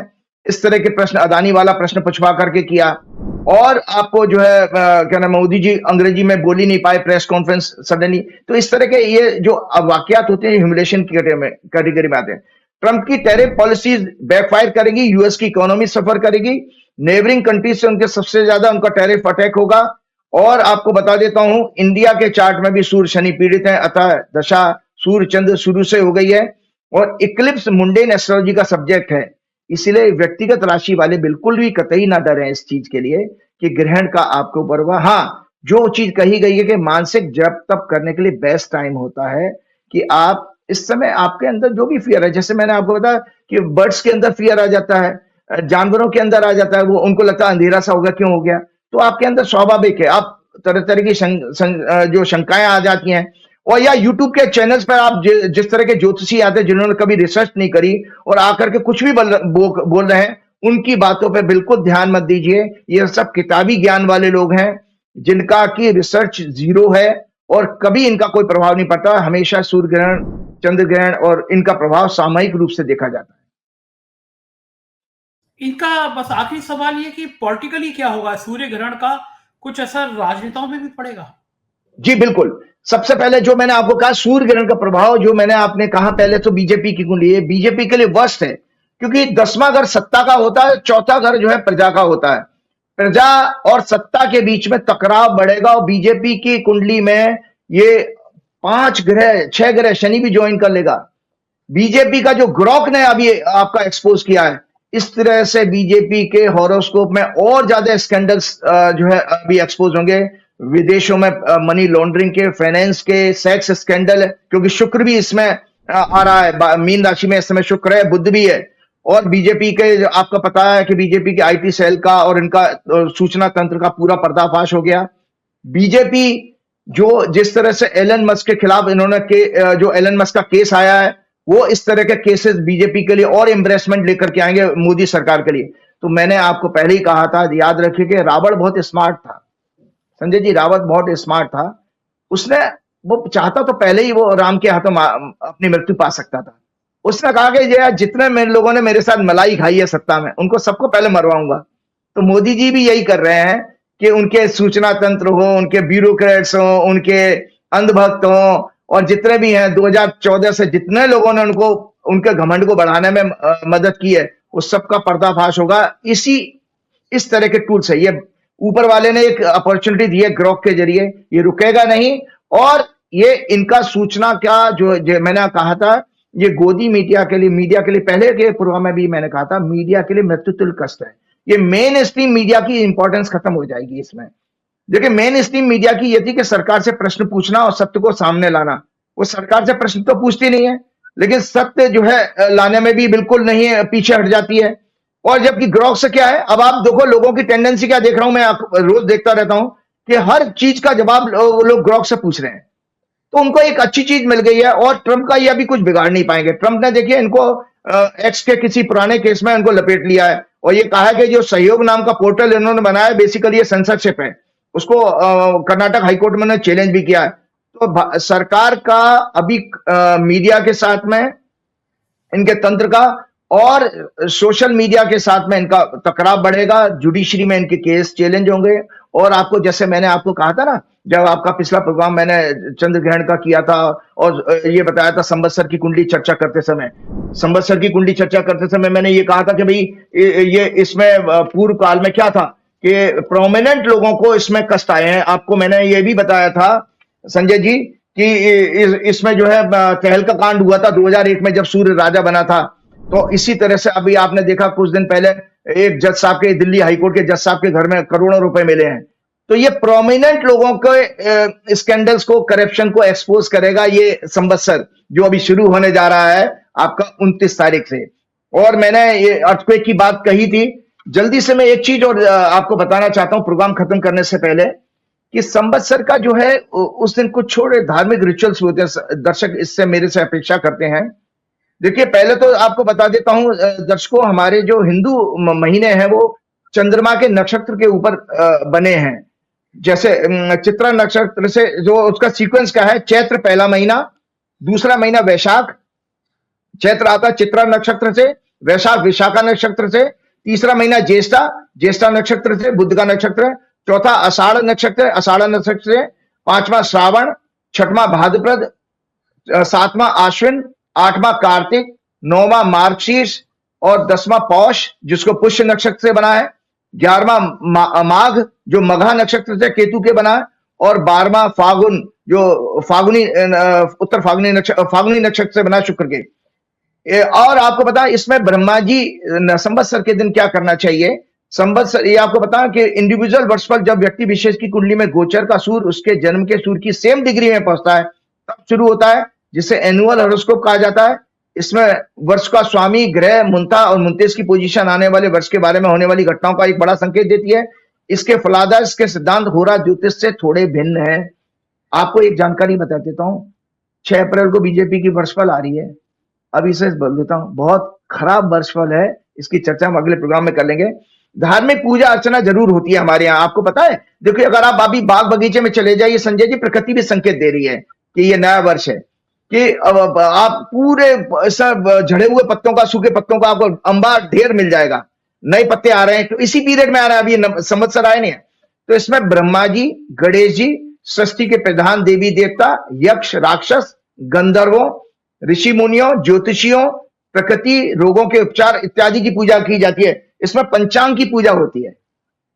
इस तरह के प्रश्न, अदानी वाला प्रश्न पूछवा करके किया, और आपको जो है क्या नाम, मोदी जी अंग्रेजी में बोल ही नहीं पाए प्रेस कॉन्फ्रेंस सडनली। तो इस तरह के ये जो वाकयात होते हैं ह्यूमिलेशन की कैटेगरी में आते हैं। ट्रंप की टैरिफ पॉलिसीज बैकफायर करेगी, यूएस की इकोनॉमी सफर करेगी, नेबरिंग कंट्रीज से उनके सबसे ज्यादा उनका टैरिफ अटैक होगा। और आपको बता देता हूं, इंडिया के चार्ट में भी सूर्य शनि पीड़ित है, अतः दशा सूर्य चंद्र शुरू से हो गई है, और इक्लिप्स मुंडेन एस्ट्रोलॉजी का सब्जेक्ट है। इसलिए व्यक्तिगत राशि वाले बिल्कुल भी कतई ना डरें इस चीज के लिए कि ग्रहण का आपके ऊपर हुआ। हाँ, जो चीज कही गई है कि मानसिक जप तप करने के लिए बेस्ट टाइम होता है कि आप इस समय आपके अंदर जो भी फियर है, जैसे मैंने आपको बताया कि बर्ड्स के अंदर फियर आ जाता है, जानवरों के अंदर आ जाता है, वो उनको लगता है अंधेरा सा हो गया, क्यों हो गया, तो आपके अंदर स्वाभाविक है, आप तरह तरह की जो शंकाएं आ जाती हैं। और या यूट्यूब के चैनल्स पर आप जिस तरह के ज्योतिषी आते हैं जिन्होंने कभी रिसर्च नहीं करी और आकर के कुछ भी बोल रहे हैं, उनकी बातों पे बिल्कुल ध्यान मत दीजिए। ये सब किताबी ज्ञान वाले लोग हैं जिनका की रिसर्च जीरो है और कभी इनका कोई प्रभाव नहीं पड़ता। हमेशा सूर्य ग्रहण, चंद्र ग्रहण और इनका प्रभाव सामयिक रूप से देखा जाता है। इनका बस आखिरी सवाल ये कि पॉलिटिकली क्या होगा, सूर्य ग्रहण का कुछ असर राजनेताओं में भी पड़ेगा? जी बिल्कुल। सबसे पहले जो मैंने आपको कहा सूर्य ग्रहण का प्रभाव, जो मैंने आपने कहा पहले, तो बीजेपी की कुंडली है, बीजेपी के लिए वर्स्ट है, क्योंकि 10वां घर सत्ता का होता है, चौथा घर जो है प्रजा का होता है। प्रजा और सत्ता के बीच में टकराव बढ़ेगा, और बीजेपी की कुंडली में ये 5 ग्रह 6 ग्रह, शनि भी ज्वाइन कर लेगा। बीजेपी का जो ग्रोक ने अभी आपका एक्सपोज किया है, इस तरह से बीजेपी के हॉरोस्कोप में और ज्यादा स्कैंडल्स जो है अभी एक्सपोज होंगे। विदेशों में मनी लॉन्ड्रिंग के, फाइनेंस के, सेक्स स्कैंडल, क्योंकि शुक्र भी इसमें आ रहा है, मीन राशि में इस समय शुक्र है, बुध भी है। और बीजेपी के, आपका पता है कि बीजेपी के आईटी सेल का और इनका सूचना तंत्र का पूरा पर्दाफाश हो गया। बीजेपी जो जिस तरह से एलन मस्क के खिलाफ इन्होंने जो एलन मस्क का केस आया है, वो इस तरह के केसेस बीजेपी के लिए और एम्ब्रेसमेंट लेकर के आएंगे मोदी सरकार के लिए। तो मैंने आपको पहले ही कहा था, याद रखिए कि रावण बहुत स्मार्ट था, संजय जी, रावत बहुत स्मार्ट था। उसने, वो चाहता तो पहले ही वो राम के हाथों अपनी मृत्यु पा सकता था। उसने कहा कि जितने मेरे लोगों ने मेरे साथ मलाई खाई है सत्ता में, उनको सबको पहले मरवाऊंगा। तो मोदी जी भी यही कर रहे हैं कि उनके सूचना तंत्र हो, उनके ब्यूरोक्रेट्स हो, उनके अंधभक्त हो, और जितने भी हैं 2014 से जितने लोगों ने उनको, उनके घमंड को बढ़ाने में मदद की है, उस सबका पर्दाफाश होगा इस तरह के टूल से। ये ऊपर वाले ने एक अपॉर्चुनिटी दी है ग्रोक के जरिए, ये रुकेगा नहीं। और ये इनका सूचना का जो मैंने कहा था, ये गोदी मीडिया के लिए पहले के प्रोग्राम में भी मैंने कहा था, मीडिया के लिए मृत्युतुल्य कष्ट है। ये मेन स्ट्रीम मीडिया की इंपॉर्टेंस खत्म हो जाएगी इसमें। देखिए, मेन स्ट्रीम मीडिया की ये थी कि सरकार से प्रश्न पूछना और सत्य को सामने लाना। वो सरकार से प्रश्न तो पूछती नहीं है, लेकिन सत्य जो है लाने में भी बिल्कुल नहीं है, पीछे हट जाती है। और जबकि ग्रोक से क्या है, अब आप देखो लोगों की टेंडेंसी क्या देख रहा हूं मैं, रोज देखता रहता हूं कि हर चीज का जवाब लोग ग्रोक से पूछ रहे हैं। तो उनको एक अच्छी चीज मिल गई है, और ट्रंप का ये अभी कुछ बिगाड़ नहीं पाएंगे। ट्रंप ने देखिए इनको एक्स के किसी पुराने केस में इनको लपेट लिया है, और ये कहा है कि जो सहयोग नाम का पोर्टल इन्होंने बनाया है, बेसिकली ये सेंसरशिप है। उसको कर्नाटक हाईकोर्ट में चैलेंज भी किया है। तो सरकार का अभी मीडिया के साथ में, इनके तंत्र का और सोशल मीडिया के साथ में इनका टकराव बढ़ेगा। जुडिशरी में इनके केस चैलेंज होंगे। और आपको, जैसे मैंने आपको कहा था ना, जब आपका पिछला प्रोग्राम मैंने चंद्र ग्रहण का किया था और ये बताया था संवत्सर की कुंडली चर्चा करते समय मैंने ये कहा था कि भाई ये इसमें पूर्व काल में क्या था कि प्रोमिनेंट लोगों को इसमें कष्ट आए हैं। आपको मैंने ये भी बताया था संजय जी कि इसमें जो है तहलका कांड हुआ था 2001 में, जब सूर्य राजा बना था। तो इसी तरह से अभी आपने देखा कुछ दिन पहले एक जज साहब के, दिल्ली हाईकोर्ट के जज साहब के घर में करोड़ों रुपए मिले हैं। तो ये प्रोमिनेंट लोगों के स्कैंडल्स को, करप्शन को एक्सपोज करेगा ये संवत्सर, जो अभी शुरू होने जा रहा है आपका 29 तारीख से। और मैंने ये अर्थक्वेक की बात कही थी। जल्दी से मैं एक चीज और आपको बताना चाहता हूं प्रोग्राम खत्म करने से पहले, कि संवत्सर का जो है उस दिन कुछ छोटे धार्मिक रिचुअल्स होते हैं। दर्शक इससे मेरे से अपेक्षा करते हैं देखिए, पहले तो आपको बता देता हूँ दर्शकों, हमारे जो हिंदू महीने हैं वो चंद्रमा के नक्षत्र के ऊपर बने हैं। जैसे चित्रा नक्षत्र से जो उसका सीक्वेंस क्या है, चैत्र पहला महीना, दूसरा महीना वैशाख, चैत्र आता है चित्रा नक्षत्र से, वैशाख विशाखा नक्षत्र से, तीसरा महीना ज्येष्ठा, ज्येष्ठा नक्षत्र से बुध का नक्षत्र है, चौथा आषाढ़ नक्षत्र, आषाढ़ नक्षत्र से, पांचवा श्रावण, छठवां भाद्रपद, सातवां आश्विन, आठवां कार्तिक, नौवां मार्गशीर्ष और 10वां पौष जिसको पुष्य नक्षत्र से बना है, 11वां माघ जो मघा नक्षत्र से केतु के बना है, और 12वां फागुन जो फागुनी उत्तर फागुनी नक्षत्र से बना शुक्र के। और आपको पता है इसमें ब्रह्मा जी संवत्सर के दिन क्या करना चाहिए। संवत्सर ये आपको पता है कि इंडिविजुअल वर्षफल जब व्यक्ति विशेष की कुंडली में गोचर का सूर्य उसके जन्म के सूर्य की सेम डिग्री में पहुंचता है तब शुरू होता है, जिसे एनुअल हॉरोस्कोप कहा जाता है। इसमें वर्ष का स्वामी ग्रह मुंता और मुंतेज की पोजीशन आने वाले वर्ष के बारे में होने वाली घटनाओं का एक बड़ा संकेत देती है। इसके फलादेश के सिद्धांत होरा ज्योतिष से थोड़े भिन्न है। आपको एक जानकारी बता देता हूं, 6 अप्रैल को बीजेपी की वर्षफल आ रही है। अब इसे बोल देता हूं, बहुत खराब वर्षफल है, इसकी चर्चा हम अगले प्रोग्राम में कर लेंगे। धार्मिक पूजा अर्चना जरूर होती है हमारे यहाँ, आपको पता है। देखिए, अगर आप अभी बाग बगीचे में चले जाइए संजय जी, प्रकृति भी संकेत दे रही है कि ये नया वर्ष है, कि अब आप पूरे सब झड़े हुए पत्तों का, सूखे पत्तों का आपको अंबार ढेर मिल जाएगा, नए पत्ते आ रहे हैं, तो इसी पीरियड में आ रहा है, अभी संवत्सर आए नहीं है। तो इसमें ब्रह्मा जी, गणेश जी, सृष्टि के प्रधान देवी देवता, यक्ष, राक्षस, गंधर्वों, ऋषि मुनियों, ज्योतिषियों, प्रकृति, रोगों के उपचार इत्यादि की पूजा की जाती है। इसमें पंचांग की पूजा होती है,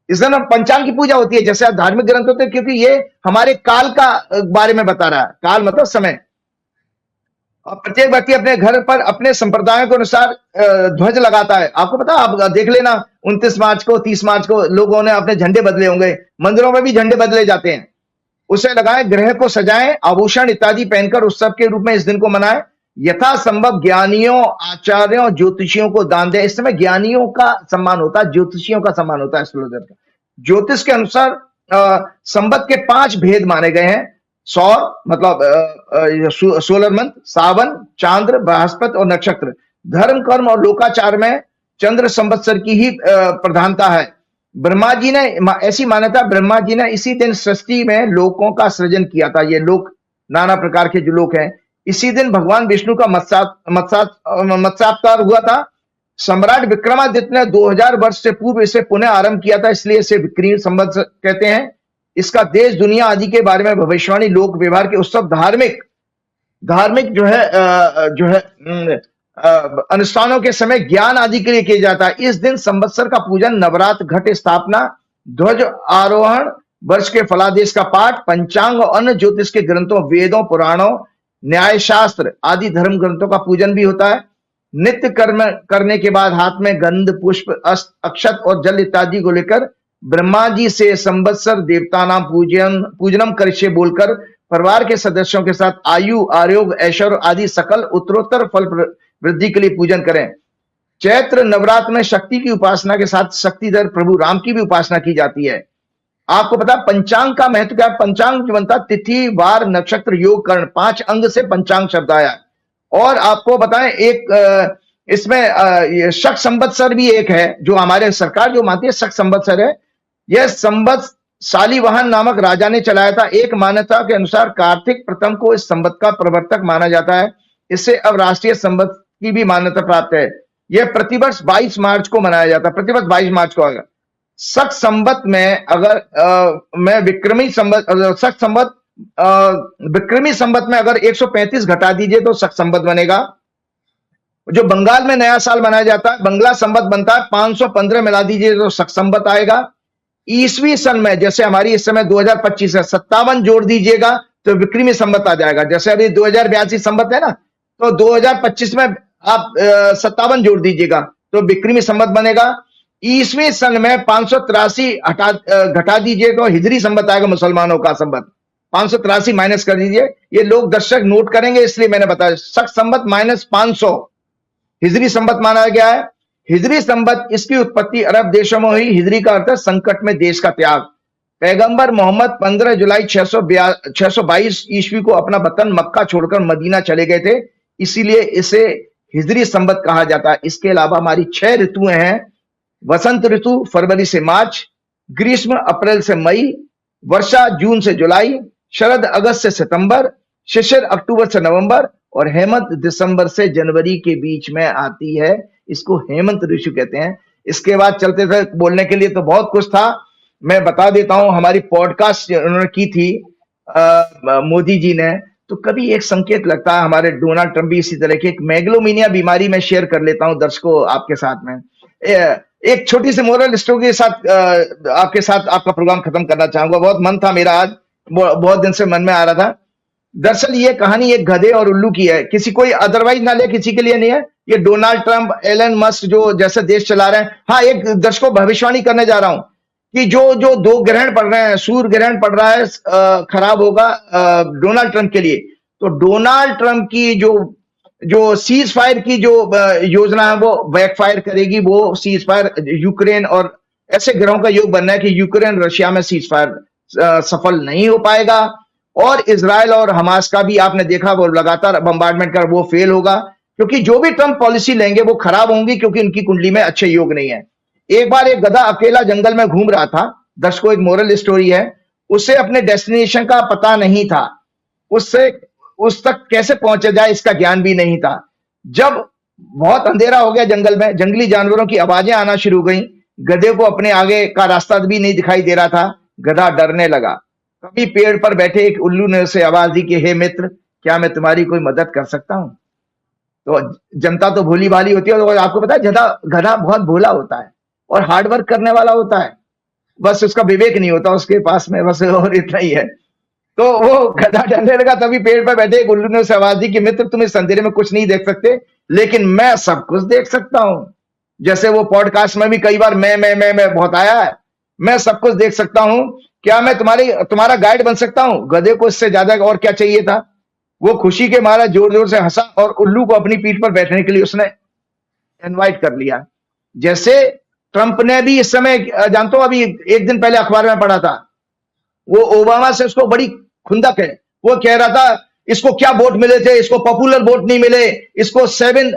इसमें पंचांग की पूजा होती है। जैसे आप धार्मिक ग्रंथ होते हैं, क्योंकि ये हमारे काल का बारे में बता रहा है। काल मतलब समय। और प्रत्येक व्यक्ति अपने घर पर अपने संप्रदायों के अनुसार ध्वज लगाता है। आपको पता, आप देख लेना 29 मार्च को, 30 मार्च को लोगों ने अपने झंडे बदले होंगे, मंदिरों में भी झंडे बदले जाते हैं। उसे लगाएं, ग्रह को सजाएं, आभूषण इत्यादि पहनकर उत्सव के रूप में इस दिन को मनाएं। यथासंभव ज्ञानियों, आचार्यों, ज्योतिषियों को दान दें। इस समय ज्ञानियों का सम्मान होता है, ज्योतिषियों का सम्मान होता है। एस्ट्रोलॉजर का ज्योतिष के अनुसार संवत के 5 भेद माने गए हैं। सौर मतलब सोलर मंथ, सावन, चांद्र, बृहस्पति और नक्षत्र। धर्म, कर्म और लोकाचार में चंद्र संवत्सर की ही प्रधानता है। ब्रह्मा जी ने ऐसी मान्यता, ब्रह्मा जी ने इसी दिन सृष्टि में लोकों का सृजन किया था। ये लोक नाना प्रकार के जो लोक हैं, इसी दिन भगवान विष्णु का मत्स्यावतार हुआ था। सम्राट विक्रमादित्य ने 2000 वर्ष से पूर्व इसे पुनः आरंभ किया था, इसलिए इसे विक्रमी संवत्सर कहते हैं। इसका देश दुनिया आदि के बारे में भविष्यवाणी, लोक व्यवहार के उत्सव, धार्मिक जो है अनुष्ठानों के समय ज्ञान आदि के लिए किया जाता है। इस दिन संवत्सर का पूजन, नवरात्र, घट स्थापना, ध्वज आरोहण, वर्ष के फलादेश का पाठ, पंचांग और अन्य ज्योतिष के ग्रंथों, वेदों, पुराणों, न्याय शास्त्र आदि धर्म ग्रंथों का पूजन भी होता है। नित्य कर्म करने के बाद हाथ में गंध, पुष्प, अक्षत और जल इत्यादि को लेकर ब्रह्मा जी से संवत्सर देवता नाम पूजनम करिष्ये बोलकर परिवार के सदस्यों के साथ आयु, आरोग्य, ऐश्वर्य आदि सकल उत्तरोत्तर फल वृद्धि के लिए पूजन करें। चैत्र नवरात्र में शक्ति की उपासना के साथ शक्तिधर प्रभु राम की भी उपासना की जाती है। आपको पता पंचांग का महत्व क्या है? पंचांग जो बनता, तिथि, वार, नक्षत्र, योग, कर्ण, 5 अंग से पंचांग शब्द आया। और आपको बताएं एक इसमें शक संवत्सर भी एक है, जो हमारे सरकार जो मानती है शक संवत्सर है। यह संवत्सर शालिवाहन नामक राजा ने चलाया था। एक मान्यता के अनुसार कार्तिक प्रथम को इस संवत का प्रवर्तक माना जाता है। इससे अब राष्ट्रीय संवत की भी मान्यता प्राप्त है। यह प्रतिवर्ष 22 मार्च को मनाया जाता है, प्रतिवर्ष 22 मार्च को। अगर शक संवत में अगर विक्रमी संवत में अगर 135 घटा दीजिए तो शक संवत बनेगा। जो बंगाल में नया साल मनाया जाता है, बंगला संवत बनता है, 515 मिला दीजिए तो शक संवत आएगा। ईसवी सन में जैसे हमारी इस समय 2025 है, 57 जोड़ दीजिएगा तो विक्रमी संवत आ जाएगा। जैसे अभी 2082 संवत है ना, तो 2025 में आप 57 जोड़ दीजिएगा तो विक्रमी संवत बनेगा। ईसवी सन में 583 घटा दीजिए तो हिजरी संवत आएगा, मुसलमानों का संवत। 583 माइनस कर दीजिए, ये लोग दर्शक नोट करेंगे इसलिए मैंने बताया। शक संवत -500 हिजरी संवत माना गया है। हिजरी संवत, इसकी उत्पत्ति अरब देशों में हुई। हिजरी का अर्थ है संकट में देश का त्याग। पैगंबर मोहम्मद 15 जुलाई 622 ईस्वी को अपना वतन मक्का छोड़कर मदीना चले गए थे, इसीलिए इसे हिजरी संवत कहा जाता है। इसके अलावा हमारी 6 ऋतुएं हैं। वसंत ऋतु फरवरी से मार्च, ग्रीष्म अप्रैल से मई, वर्षा जून से जुलाई, शरद अगस्त से सितंबर, शिशिर अक्टूबर से नवंबर और हेमंत दिसंबर से जनवरी के बीच में आती है। इसको हेमंत ऋतु कहते हैं। इसके बाद चलते थे, बोलने के लिए तो बहुत कुछ था, मैं बता देता हूं। हमारी पॉडकास्ट उन्होंने की थी मोदी जी ने, तो कभी एक संकेत लगता है, हमारे डोनाल्ड ट्रंप भी इसी तरह की एक मैग्लोमीनिया बीमारी में शेयर कर लेता हूं दर्शकों आपके साथ में। एक छोटी सी मोरल स्टोरी के साथ आपके साथ आपका प्रोग्राम खत्म करना चाहूंगा। बहुत मन था मेरा आज, बहुत दिन से मन में आ रहा था। दरअसल ये कहानी एक गधे और उल्लू की है, किसी कोई अदरवाइज ना ले, किसी के लिए नहीं है। ये डोनाल्ड ट्रंप, एलन मस्क जो जैसे देश चला रहे हैं। हाँ, एक दर्शकों भविष्यवाणी करने जा रहा हूं कि जो जो 2 ग्रहण पड़ रहे हैं, सूर्य ग्रहण पड़ रहा है, खराब होगा डोनाल्ड ट्रंप के लिए। तो डोनाल्ड ट्रंप की जो सीज फायर की जो योजना है वो बैकफायर करेगी। वो सीज फायर यूक्रेन और ऐसे ग्रहों का योग बनना है कि यूक्रेन रशिया में सीज फायर सफल नहीं हो पाएगा। और इजराइल और हमास का भी आपने देखा, वो लगातार बंबार्डमेंट कर, वो फेल होगा, क्योंकि जो भी ट्रंप पॉलिसी लेंगे वो खराब होंगी, क्योंकि उनकी कुंडली में अच्छे योग नहीं है। एक बार एक गधा अकेला जंगल में घूम रहा था। दर्शकों, एक मोरल स्टोरी है। उसे अपने डेस्टिनेशन का पता नहीं था, उस तक कैसे पहुंचा जाए इसका ज्ञान भी नहीं था। जब बहुत अंधेरा हो गया जंगल में, जंगली जानवरों की आवाजें आना शुरू गई, गधे को अपने आगे का रास्ता भी नहीं दिखाई दे रहा था। गधा डरने लगा। कभी पेड़ पर बैठे एक उल्लू ने उसे आवाज दी कि हे मित्र, क्या मैं तुम्हारी कोई मदद कर सकता हूं? तो जनता तो भोली भाली होती है, और आपको पता है गधा बहुत भोला होता है और हार्डवर्क करने वाला होता है, बस उसका विवेक नहीं होता उसके पास में, बस और इतना ही है। तो वो गधा डरने लगा। तभी पेड़ पर बैठे एक उल्लू ने उसे आवाज दी कि मित्र, तुम इस अंधेरे में कुछ नहीं देख सकते, लेकिन मैं सब कुछ देख सकता हूं। जैसे वो पॉडकास्ट में भी कई बार मैं बहुत आया है, मैं सब कुछ देख सकता हूं। क्या मैं तुम्हारा गाइड बन सकता हूं? गधे को इससे ज्यादा और क्या चाहिए था। वो खुशी के मारा जोर जोर से हंसा और उल्लू को अपनी पीठ पर बैठने के लिए उसने इनवाइट कर लिया। जैसे ट्रंप ने भी इस समय, जानते हो, अभी एक दिन पहले अखबार में पढ़ा था, वो ओबामा से उसको बड़ी खुंदक है। वो कह रहा था इसको क्या वोट मिले थे, इसको पॉपुलर वोट नहीं मिले, इसको 7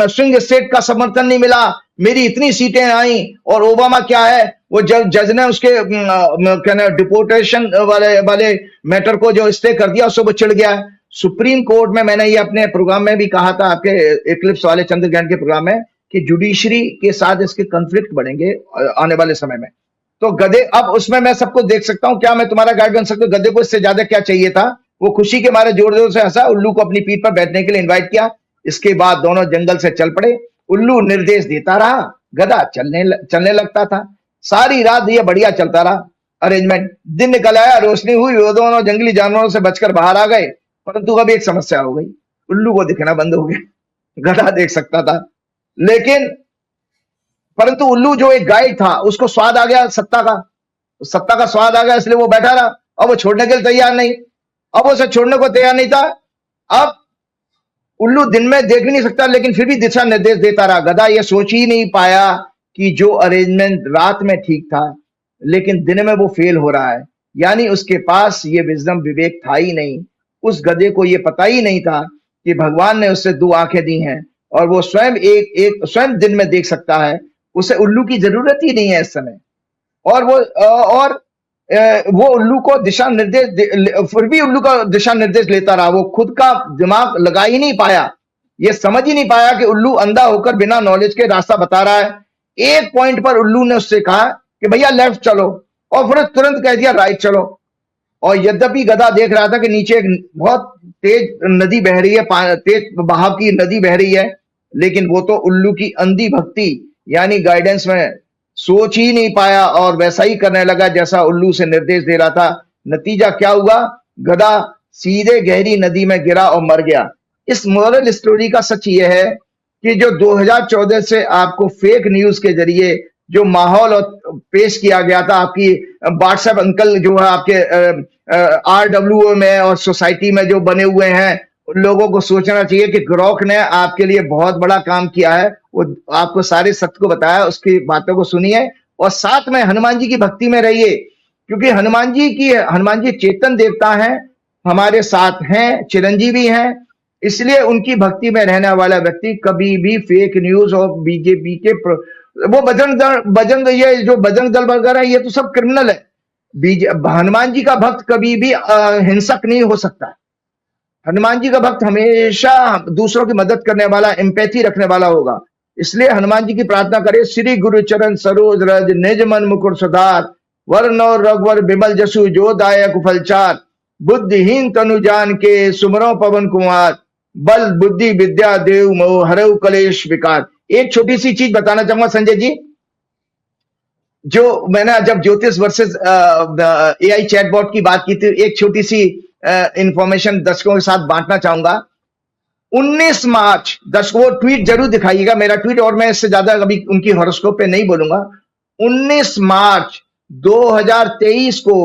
स्विंग स्टेट का समर्थन नहीं मिला, मेरी इतनी सीटें आई। और ओबामा क्या है, वो जज ने उसके कहना डिपोर्टेशन वाले मैटर को जो स्टे कर दिया, उससे वो चिढ़ गया है। सुप्रीम कोर्ट में, मैंने ये अपने प्रोग्राम में भी कहा था, आपके इक्लिप्स वाले चंद्रग्रहण के प्रोग्राम में, कि जुडिशरी के साथ इसके कॉन्फ्लिक्ट बढ़ेंगे आने वाले समय में। तो गधे, अब उसमें मैं सबको देख सकता हूं, क्या मैं तुम्हारा गाइड बन सकता हूं? गधे को इससे ज्यादा क्या चाहिए था। वो खुशी के मारे जोर जोर से हंसा, उल्लू को अपनी पीठ पर बैठने के लिए इनवाइट किया। इसके बाद दोनों जंगल से चल पड़े। उल्लू निर्देश देता रहा, गधा चलने लगता था। सारी रात ये बढ़िया चलता रहा अरेंजमेंट। दिन निकल आया, रोशनी हुई, वो दोनों जंगली जानवरों से बचकर बाहर आ गए। परंतु अब एक समस्या हो गई, उल्लू को दिखना बंद हो गया। गधा देख सकता था, लेकिन परंतु उल्लू जो एक गाइड था, उसको स्वाद आ गया सत्ता का स्वाद आ गया, इसलिए वो बैठा रहा। अब वो छोड़ने के लिए तैयार नहीं, अब वो उसे छोड़ने को तैयार नहीं था। अब उल्लू दिन में देख नहीं सकता, लेकिन फिर भी दिशा निर्देश देता रहा। गधा ये सोच ही नहीं पाया कि जो अरेंजमेंट रात में ठीक था, लेकिन दिन में वो फेल हो रहा है। यानी उसके पास ये विजडम, विवेक था ही नहीं। उस गधे को ये पता ही नहीं था कि भगवान ने उसे 2 आंखें दी हैं और वो स्वयं दिन में देख सकता है। उसे उल्लू की जरूरत ही नहीं है इस समय। और वो उल्लू को दिशा निर्देश, फिर भी उल्लू का दिशा निर्देश लेता रहा। वो खुद का दिमाग लगा ही नहीं पाया, ये समझ ही नहीं पाया कि उल्लू अंधा होकर बिना नॉलेज के रास्ता बता रहा है। एक पॉइंट पर उल्लू ने उससे कहा कि भैया लेफ्ट चलो, और फिर तुरंत कह दिया राइट चलो। और यद्यपि गधा देख रहा था कि नीचे एक बहुत तेज नदी बह रही है, तेज बहाव की नदी बह रही है, लेकिन वो तो उल्लू की अंधी भक्ति यानी गाइडेंस में सोच ही नहीं पाया और वैसा ही करने लगा जैसा उल्लू से निर्देश दे रहा था। नतीजा क्या हुआ, गधा सीधे गहरी नदी में गिरा और मर गया। इस मोरल स्टोरी का सच ये है कि जो 2014 से आपको फेक न्यूज के जरिए जो माहौल पेश किया गया था, आपकी व्हाट्सएप अंकल जो है आपके RWO में और सोसाइटी में जो बने हुए हैं, उन लोगों को सोचना चाहिए कि ग्रोक ने आपके लिए बहुत बड़ा काम किया है। वो आपको सारे सत्य को बताया, उसकी बातों को सुनिए और साथ में हनुमान जी की भक्ति में रहिए, क्योंकि हनुमान जी चेतन देवता हैं, हमारे साथ हैं, चिरंजीवी हैं। इसलिए उनकी भक्ति में रहने वाला व्यक्ति कभी भी फेक न्यूज और बीजेपी के वो बजरंग ये जो बजरंग दल वगैरह ये तो सब क्रिमिनल है। हनुमान जी का भक्त कभी भी हिंसक नहीं हो सकता। हनुमान जी का भक्त हमेशा दूसरों की मदद करने वाला, एम्पैथी रखने वाला होगा। इसलिए हनुमान जी की प्रार्थना करें, श्री गुरु चरण सरोज रज निज मन मुकुर सुधार, वर्ण और रघुवर बिमल जसु जो दायक फलचार, बुद्धिहीन तनु जान के सुमरो पवन कुमार, बल बुद्धि विद्या देव मोह हरऊ कलेश विकार। एक छोटी सी चीज बताना चाहूंगा संजय जी, जो मैंने जब ज्योतिष वर्सेस एआई चैटबॉट की बात की थी, एक छोटी सी इंफॉर्मेशन दर्शकों के साथ बांटना चाहूंगा। 19 मार्च दर्शकों वो ट्वीट जरूर दिखाइएगा, मेरा ट्वीट, और मैं इससे ज्यादा कभी उनकी हॉरोस्कोप पे नहीं बोलूंगा। 19 मार्च 2023 को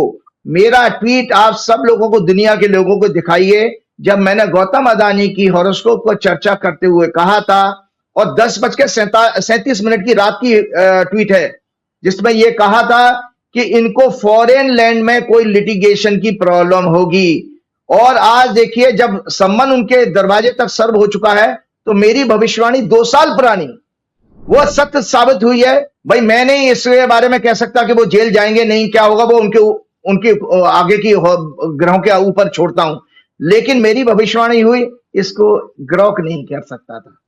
मेरा ट्वीट आप सब लोगों को, दुनिया के लोगों को दिखाइए, जब मैंने गौतम अदानी की हॉरोस्कोप को चर्चा करते हुए कहा था, और 10:37 की रात की ट्वीट है जिसमें यह कहा था कि इनको फॉरेन लैंड में कोई लिटिगेशन की प्रॉब्लम होगी। और आज देखिए जब सम्मन उनके दरवाजे तक सर्व हो चुका है, तो मेरी भविष्यवाणी 2 साल पुरानी वो सत्य साबित हुई है। भाई मैं नहीं इसके बारे में कह सकता कि वो जेल जाएंगे, नहीं क्या होगा, वो उनके आगे की ग्रहों के ऊपर छोड़ता हूं, लेकिन मेरी भविष्यवाणी हुई, इसको ग्रॉक नहीं कर सकता था,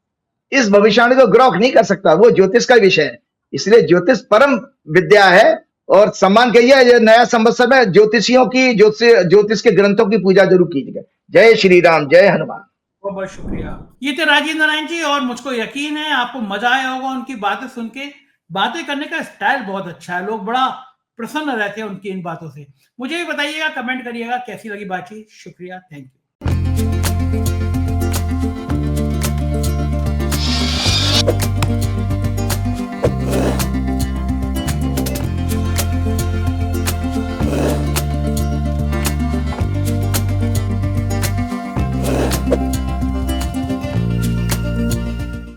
इस भविष्यवाणी को ग्रॉक नहीं कर सकता, वो ज्योतिष का विषय है। इसलिए ज्योतिष परम विद्या है, और सम्मान कहिए नया संवत्सर में ज्योतिषियों की, ज्योतिष के ग्रंथों की पूजा जरूर कीजिएगा। जय श्री राम, जय हनुमान। बहुत बहुत शुक्रिया। ये थे राजीव नारायण जी, और मुझको यकीन है आपको मजा आया होगा उनकी बातें सुन के। बातें करने का स्टाइल बहुत अच्छा है, लोग बड़ा प्रसन्न रहते हैं उनकी इन बातों से। मुझे भी बताइएगा, कमेंट करिएगा कैसी लगी बातचीत। शुक्रिया, थैंक यू।